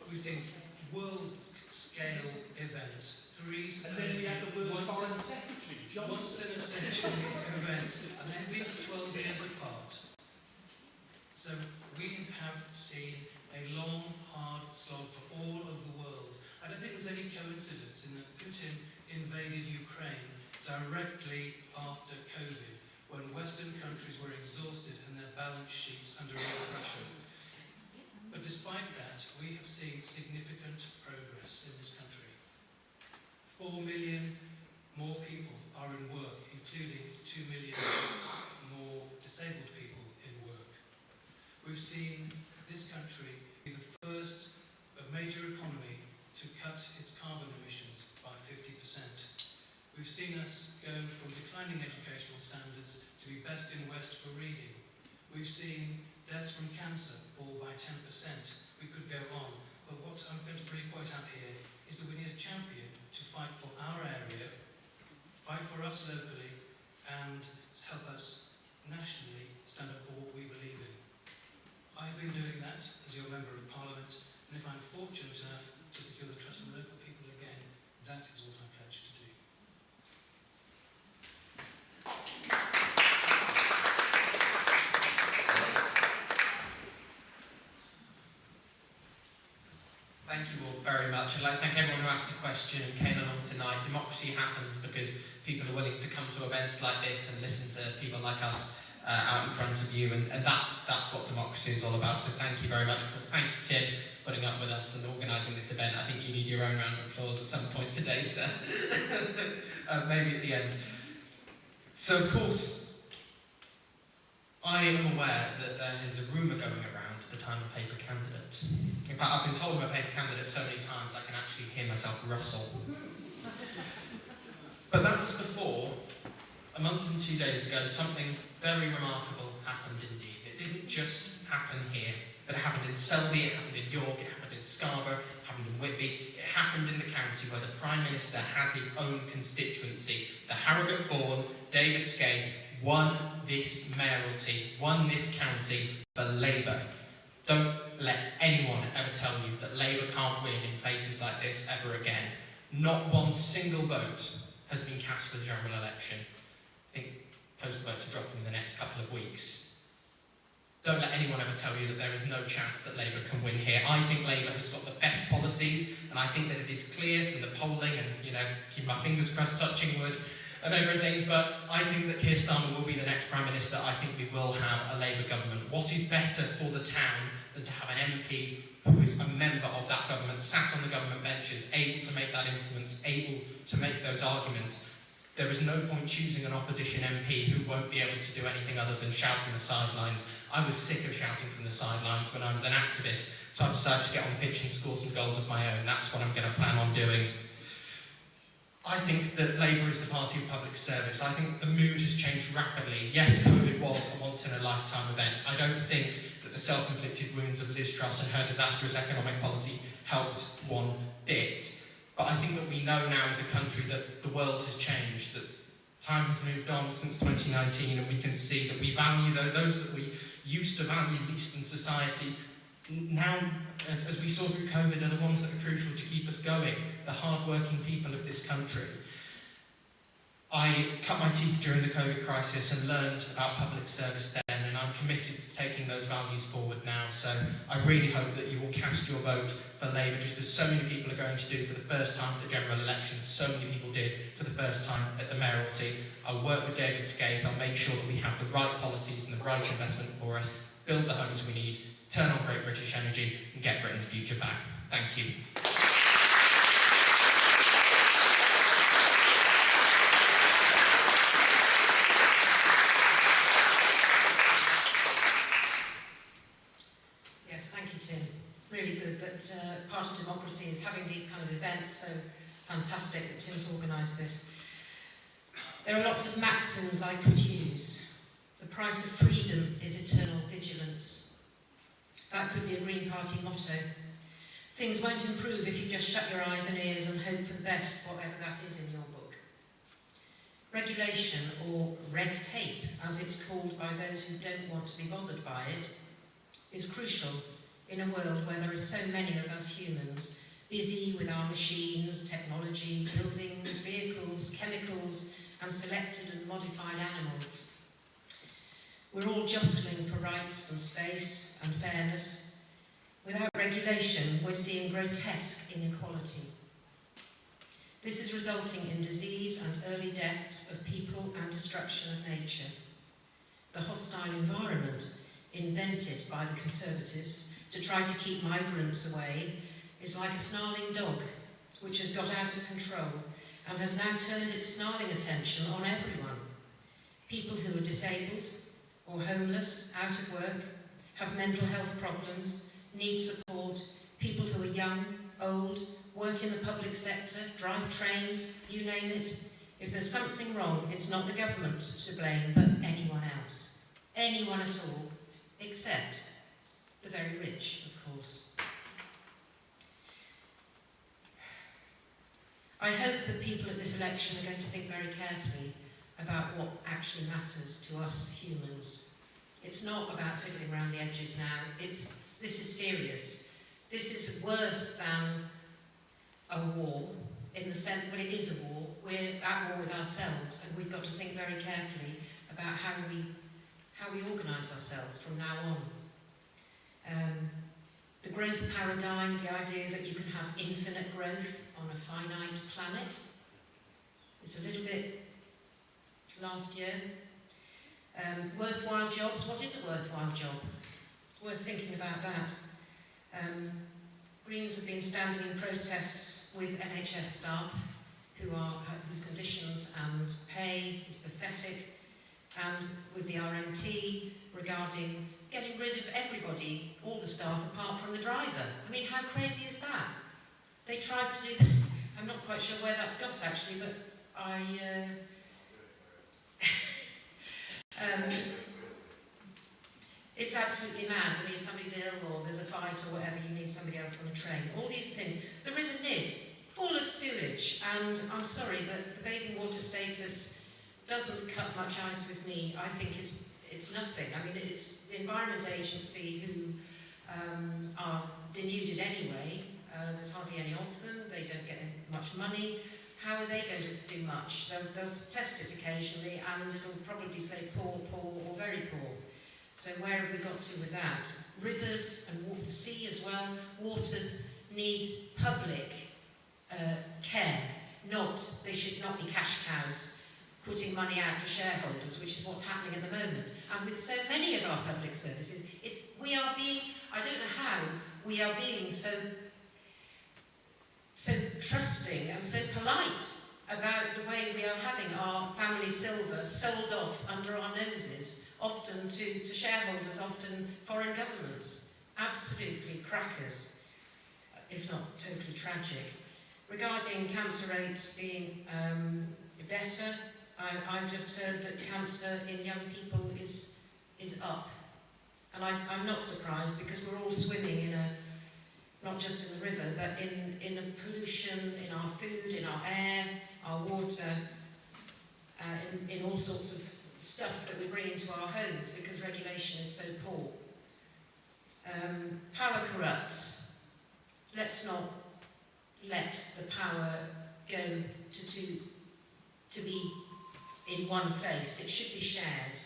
We've seen world-scale events, 3 And then we had the worst foreign secretary, Johnson. once-in-a-century events, and they've been 12 years apart. So we have seen a long, hard slog for all of the world. I don't think there's any coincidence in that Putin invaded Ukraine directly after COVID, when Western countries were exhausted and their balance sheets under real pressure. But despite that, we have seen significant progress in this country. 4 million more people are in work, including 2 million more disabled people in work. We've seen this country be the first major economy to cut its carbon emissions by 50%. We've seen us go from declining educational standards to be best in West for reading. We've seen deaths from cancer fall by 10%. We could go on, but what I'm going to really point out here is that we need a champion to fight for our area, fight for us locally, and help us nationally stand up for what we believe in. I've been doing that as your Member of Parliament, and if I'm fortunate enough to secure the trust of local people again, that is what I pledge to do. Thank you all very much. I'd like to thank everyone who asked a question and came along tonight. Democracy happens because people are willing to come to events like this and listen to people like us out in front of you, and that's what democracy is all about. So thank you very much. Thank you, Tim, for putting up with us and organising this event. I think you need your own round of applause at some point today, sir. Maybe at the end. So, of course, I am aware that there is a rumour going around at the time of paper candidate. In fact, I've been told I'm a paper candidate so many times I can actually hear myself rustle. But that was before, a month and 2 days ago, something very remarkable happened indeed. It didn't just happen here, but it happened in Selby, it happened in York, it happened in Scarborough, it happened in Whitby, it happened in the county where the Prime Minister has his own constituency. The Harrogate-born David Skaife won this mayoralty, won this county for Labour. Don't let anyone ever tell you that Labour can't win in places like this ever again. Not one single vote has been cast for the general election. I think postal votes are dropping in the next couple of weeks. Don't let anyone ever tell you that there is no chance that Labour can win here. I think Labour has got the best policies, and I think that it is clear from the polling, and, keep my fingers crossed, touching wood, and everything, but I think that Keir Starmer will be the next Prime Minister. I think we will have a Labour government. What is better for the town than to have an MP who is a member of that government, sat on the government benches, able to make that influence, able to make those arguments? There is no point choosing an opposition MP who won't be able to do anything other than shout from the sidelines. I was sick of shouting from the sidelines when I was an activist So I've decided to get on the pitch and score some goals of my own. That's what I'm going to plan on doing. I think that Labour is the party of public service. I think the mood has changed rapidly. Yes, COVID was a once-in-a-lifetime event. I don't think that the self-inflicted wounds of Liz Truss and her disastrous economic policy helped one bit. But I think that we know now as a country that the world has changed, that time has moved on since 2019, and we can see that we value those that we used to value least in society. Now, as we saw through COVID, are the ones that are crucial to keep us going, the hard-working people of this country. I cut my teeth during the COVID crisis and learned about public service then, and I'm committed to taking those values forward now. So I really hope that you will cast your vote for Labour, just as so many people are going to do for the first time at the general elections. So many people did for the first time at the mayoralty. I'll work with David Scaife. I'll make sure that we have the right policies and the right investment for us, build the homes we need, turn on Great British Energy, and get Britain's future back. Thank you. Yes, thank you, Tim. Really good that part of democracy is having these kind of events, so fantastic that Tim's organised this. There are lots of maxims I could use. The price of freedom is eternal vigilance. That could be a Green Party motto. Things won't improve if you just shut your eyes and ears and hope for the best, whatever that is in your book. Regulation, or red tape, as it's called by those who don't want to be bothered by it, is crucial in a world where there are so many of us humans busy with our machines, technology, buildings, vehicles, chemicals, and selected and modified animals. We're all jostling for rights and space and fairness. Without regulation, we're seeing grotesque inequality. This is resulting in disease and early deaths of people and destruction of nature. The hostile environment invented by the Conservatives to try to keep migrants away is like a snarling dog which has got out of control and has now turned its snarling attention on everyone. People who are disabled or homeless, out of work, have mental health problems, need support, people who are young, old, work in the public sector, drive trains, you name it. If there's something wrong, it's not the government to blame, but anyone else. Anyone at all, except the very rich, of course. I hope that people at this election are going to think very carefully about what actually matters to us humans. It's not about fiddling around the edges now. This is serious. This is worse than a war, in the sense, well, it is a war. We're at war with ourselves, and we've got to think very carefully about how we organise ourselves from now on. The growth paradigm, the idea that you can have infinite growth on a finite planet, is a little bit last year. Worthwhile jobs, what is a worthwhile job? Worth thinking about that. Greens have been standing in protests with NHS staff whose conditions and pay is pathetic, and with the RMT regarding getting rid of everybody, all the staff apart from the driver. I mean, how crazy is that? They tried to do that. I'm not quite sure where that's got actually, but it's absolutely mad. I mean, if somebody's ill or there's a fight or whatever, you need somebody else on the train. All these things. The River Nid, full of sewage, and I'm sorry, but the bathing water status doesn't cut much ice with me. I think it's nothing. I mean, it's the Environment Agency who are denuded anyway. There's hardly any of them. They don't get much money. How are they going to do much? They'll test it occasionally, and it'll probably say poor, poor, or very poor. So where have we got to with that? Rivers and the sea as well, waters need public care. They should not be cash cows putting money out to shareholders, which is what's happening at the moment. And with so many of our public services, I don't know how, we are being so trusting and so polite about the way we are having our family silver sold off under our noses, often to shareholders, often foreign governments. absolutely crackers, if not totally tragic. Regarding cancer rates being better, I've just heard that cancer in young people is up. And I'm not surprised, because we're all swimming in not just in the river, but in a pollution, in our food, in our air, our water, in all sorts of stuff that we bring into our homes because regulation is so poor. Power corrupts. Let's not let the power go to be in one place. It should be shared.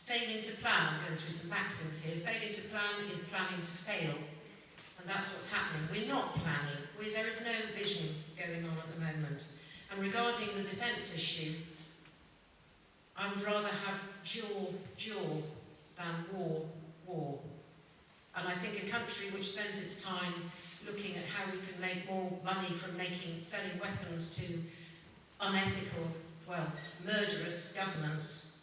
Failing to plan, I'm going through some maxims here, failing to plan is planning to fail. And that's what's happening. We're not planning. There is no vision going on at the moment. And regarding the defence issue, I would rather have jaw than war. And I think a country which spends its time looking at how we can make more money from selling weapons to unethical, murderous governments,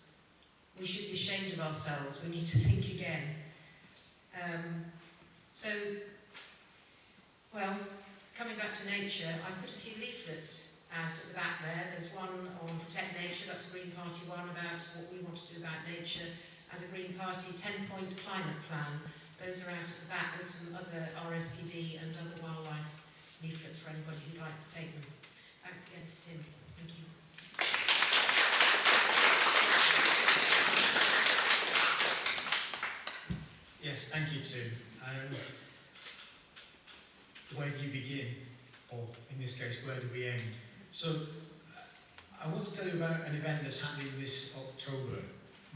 we should be ashamed of ourselves. We need to think again. Coming back to nature, I've put a few leaflets out at the back there. There's one on Protect Nature, that's a Green Party one, about what we want to do about nature, and a Green Party 10-point climate plan. Those are out at the back with some other RSPB and other wildlife leaflets for anybody who'd like to take them. Thanks again to Tim. Thank you. Yes, thank you, Tim. Where do you begin? Or, in this case, where do we end? So, I want to tell you about an event that's happening this October.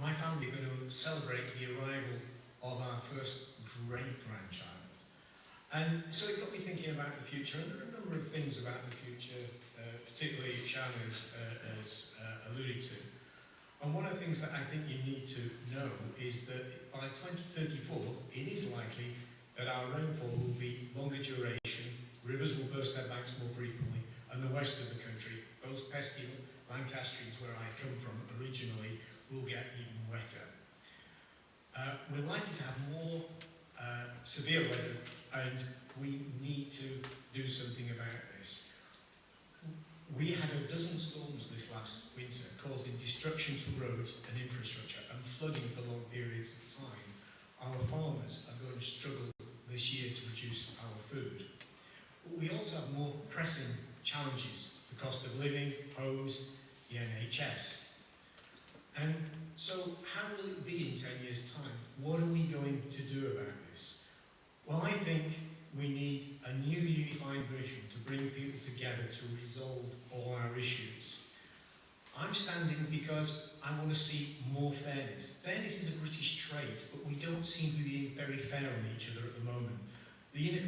My family are going to celebrate the arrival of our first great-grandchild. And so it got me thinking about the future, and there are a number of things about the future, particularly Shan has alluded to. And one of the things that I think you need to know is that by 2034, it is likely that our rainfall will be longer duration, rivers will burst their banks more frequently, and the west of the country, those pesky Lancastrians where I come from originally, will get even wetter. We're likely to have more severe weather, and we need to do something about this. We had a dozen storms this last winter, causing destruction to roads and infrastructure and flooding for long periods of time. Our farmers are going to struggle this year to produce our food. But we also have more pressing challenges: the cost of living, homes, the NHS. And so how will it be in 10 years' time? What are we going to do about this? Well, I think we need a new unified vision to bring people together to resolve all our issues. I'm standing because I want to see more fairness. Fairness is a British trait, but we don't seem to be very fair on each other at the moment.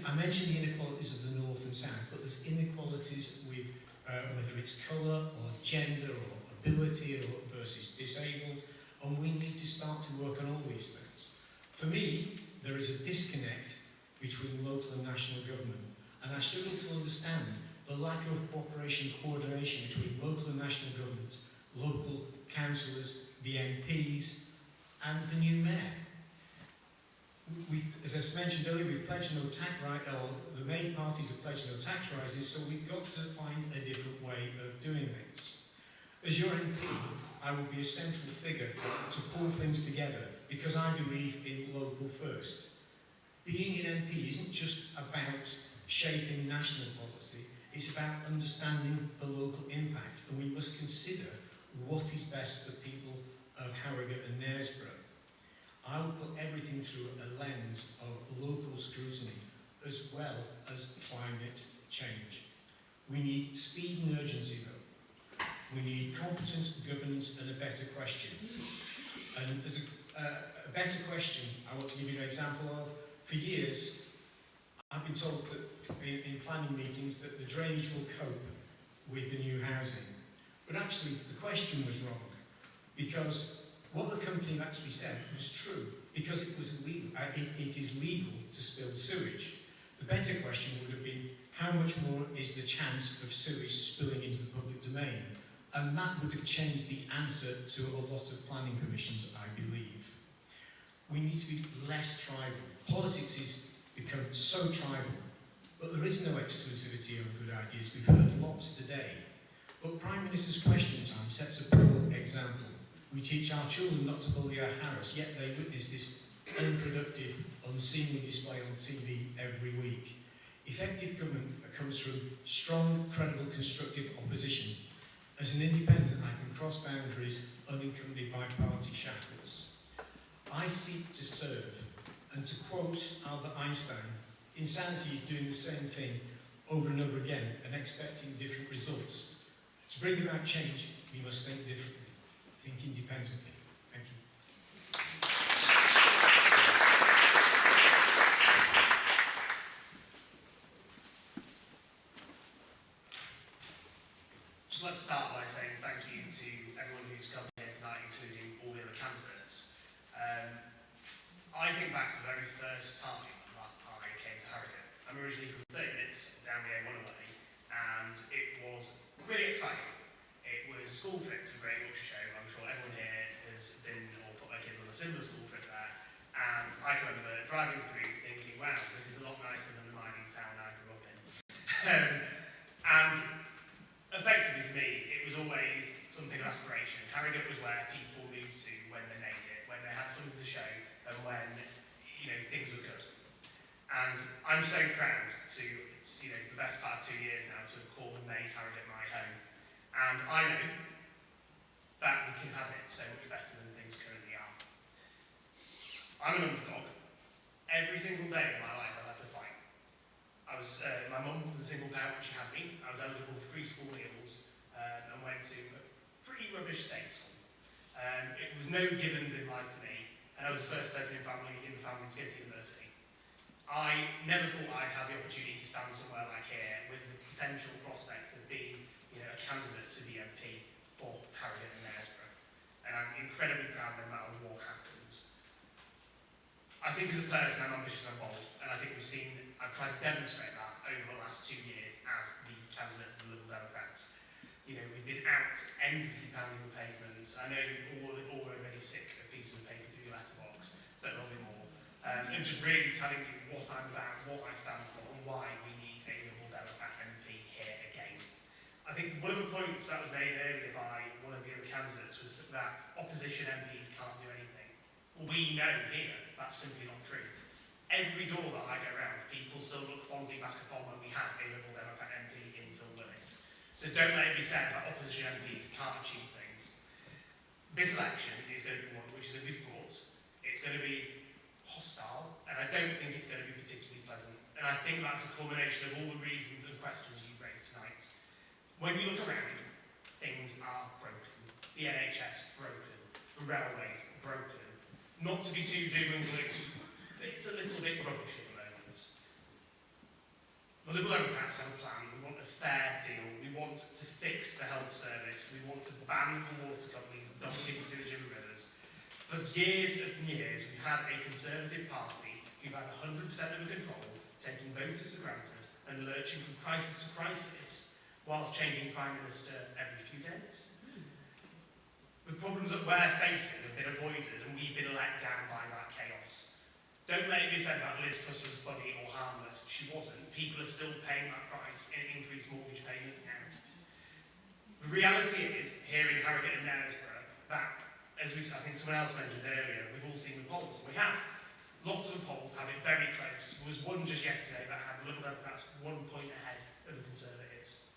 I mentioned the inequalities of the north and south, but there's inequalities with whether it's colour or gender or ability or versus disabled, and we need to start to work on all these things. For me, there is a disconnect between local and national government, and I struggle to understand the lack of cooperation and coordination between local and national governments, local councillors, the MPs, and the new mayor. As I mentioned earlier, we've pledged no tax the main parties have pledged no tax rises, so we've got to find a different way of doing things. As your MP, I will be a central figure to pull things together, because I believe in local first. Being an MP isn't just about shaping national policy, it's about understanding the local impact, and we must consider what is best for people of Harrogate and Knaresborough. I will put everything through a lens of local scrutiny as well as climate change. We need speed and urgency though. We need competence, governance and a better question. And as a better question, I want to give you an example of. For years, I've been told that in planning meetings that the drainage will cope with the new housing. But actually, the question was wrong, because what the company actually said was true, because it was illegal. It is legal to spill sewage. The better question would have been, how much more is the chance of sewage spilling into the public domain? And that would have changed the answer to a lot of planning permissions, I believe. We need to be less tribal. Politics has become so tribal, but there is no exclusivity on good ideas. We've heard lots today. But Prime Minister's Question Time sets a poor example. We teach our children not to bully or harass, yet they witness this unproductive, unseemly display on TV every week. Effective government comes from strong, credible, constructive opposition. As an independent, I can cross boundaries unaccompanied by party shackles. I seek to serve, and to quote Albert Einstein, insanity is doing the same thing over and over again and expecting different results. To bring about change, we must think differently, think independently. Thank you. Just let's start by saying thank you to everyone who's come here tonight, including all the other candidates. I think back to the very first time that I came to Harrogate. I'm originally from 30 minutes down the A1 away, and it was really exciting. It was a school trip to the Great Yorkshire Show. I'm sure everyone here has been or put their kids on a similar school trip there. And I can remember driving through thinking, wow, this is a lot nicer than the mining town I grew up in. And effectively for me, it was always something of aspiration. Harrogate was where people moved to when they made it, when they had something to show, and when, things were good. And I'm so proud to, for the best part of 2 years now, to have called and made Harrogate my home. And I know that we can have it so much better than things currently are. I'm an underdog. Every single day of my life I've had to fight. My mum was a single parent when she had me. I was eligible for 3 school meals and went to a pretty rubbish state school. It was no givens in life for me, and I was the first person in the family to go to university. I never thought I'd have the opportunity to stand somewhere like here with the potential prospect of being a candidate to the MP for Harrogate and Knaresborough. And I'm incredibly proud no matter what happens. I think as a person I'm ambitious and bold, and I think I've tried to demonstrate that over the last 2 years as the candidate for the Liberal Democrats. We've been out endlessly pounding the pavements. I know you're all already sick of pieces of paper through your letterbox, but a little bit more. And just really telling you what I'm about, what I stand for, and why we need a Liberal Democrat MP here again. I think one of the points that was made earlier by one of the other candidates was that opposition MPs can't do anything. Well, we know here that's simply not true. Every door that I go around, people still look fondly back upon when we had a Liberal Democrat MP in Phil Lewis. So don't let it be said that opposition MPs can't achieve things. This election is going to be one which is going to be fraught. It's going to be hostile, and I don't think it's going to be particularly pleasant. And I think that's a culmination of all the reasons and questions you've raised tonight. When you look around, things are broken. The NHS broken. The railways broken. Not to be too doom and gloom, but it's a little bit rubbish at the moment. The Liberal Democrats have a plan. We want a fair deal. We want to fix the health service. We want to ban the water companies dumping sewage in the rivers. For years and years, we've had a Conservative Party who've had 100% of the control, taking voters for granted and lurching from crisis to crisis, whilst changing Prime Minister every few days. The problems that we're facing have been avoided, and we've been let down by that chaos. Don't let it be said that Liz Truss was funny or harmless. She wasn't. People are still paying that price in increased mortgage payments now. The reality is, here in Harrogate and Knaresborough, that, as I think someone else mentioned earlier, we've all seen the polls. We have. Lots of polls have it very close. There was one just yesterday that had the Liberal Democrats 1 point ahead of the Conservatives.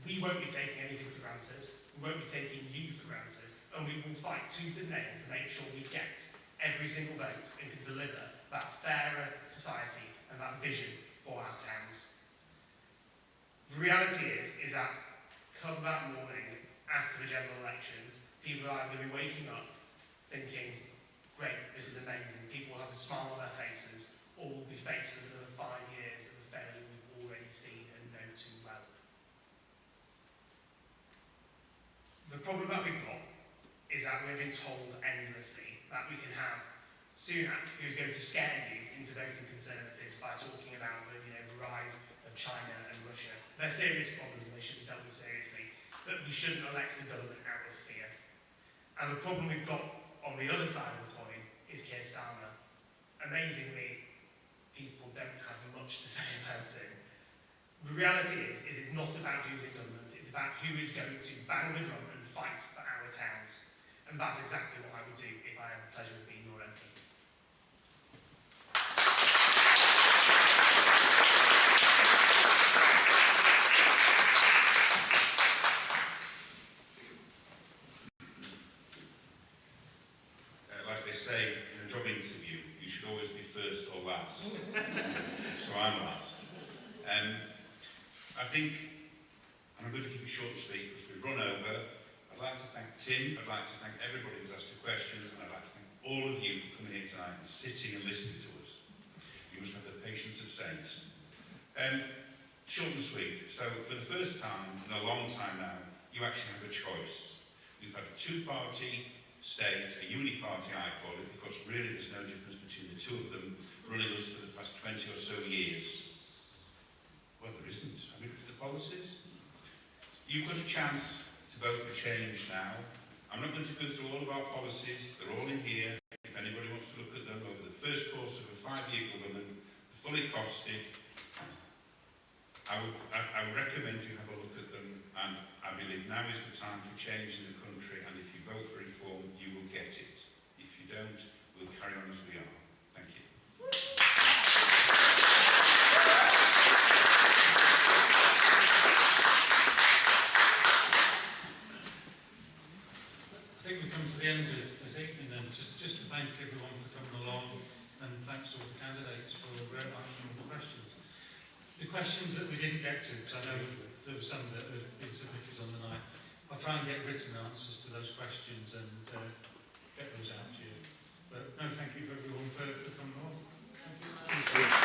We won't be taking anything for granted. We won't be taking you for granted. And we will fight tooth and nail to make sure we get every single vote and can deliver that fairer society and that vision for our towns. The reality is that come that morning after the general election, people are going to be waking up thinking, great, this is amazing. People will have a smile on their faces, or will be faced with another 5 years of the failure we've already seen and know too well. The problem that we've got is that we've been told endlessly that we can have Sunak, who's going to scare you into voting Conservatives by talking about the rise of China and Russia. They're serious problems and they should be dealt with seriously, but we shouldn't elect a government out of fear. And the problem we've got on the other side of the coin is Keir Starmer. Amazingly, people don't have much to say about it. The reality is it's not about who's in government, it's about who is going to bang the drum and fight for our towns. And that's exactly what I would do if I had the pleasure of being your MP. Like they say in a job interview, you should always be first or last. So I'm last. I think, and I'm going to keep it short and sweet because we've run over. I'd like to thank Tim, I'd like to thank everybody who's asked a question, and I'd like to thank all of you for coming here tonight and sitting and listening to us. You must have the patience of saints. Short and sweet. So for the first time in a long time now, you actually have a choice. We've had a two-party state, a uni-party I call it, because really there's no difference between the two of them running us for the past 20 or so years. Well, there isn't. Have you looked at the policies? You've got a chance to vote for change now. I'm not going to go through all of our policies. They're all in here. If anybody wants to look at them over the first course of a 5-year government, fully costed, I would recommend you have a look at them, and I believe now is the time for change in the country, and if you vote for reform, you will get it. If you don't, we'll carry on as we are. Thank you. I think we've come to the end of this evening, and just to thank everyone for coming along, and thanks to all the candidates for answering all the questions. The questions that we didn't get to, because I know there were some that have been submitted on the night, I'll try and get written answers to those questions and get those out to you. But no, thank you for everyone for coming along. Thank you.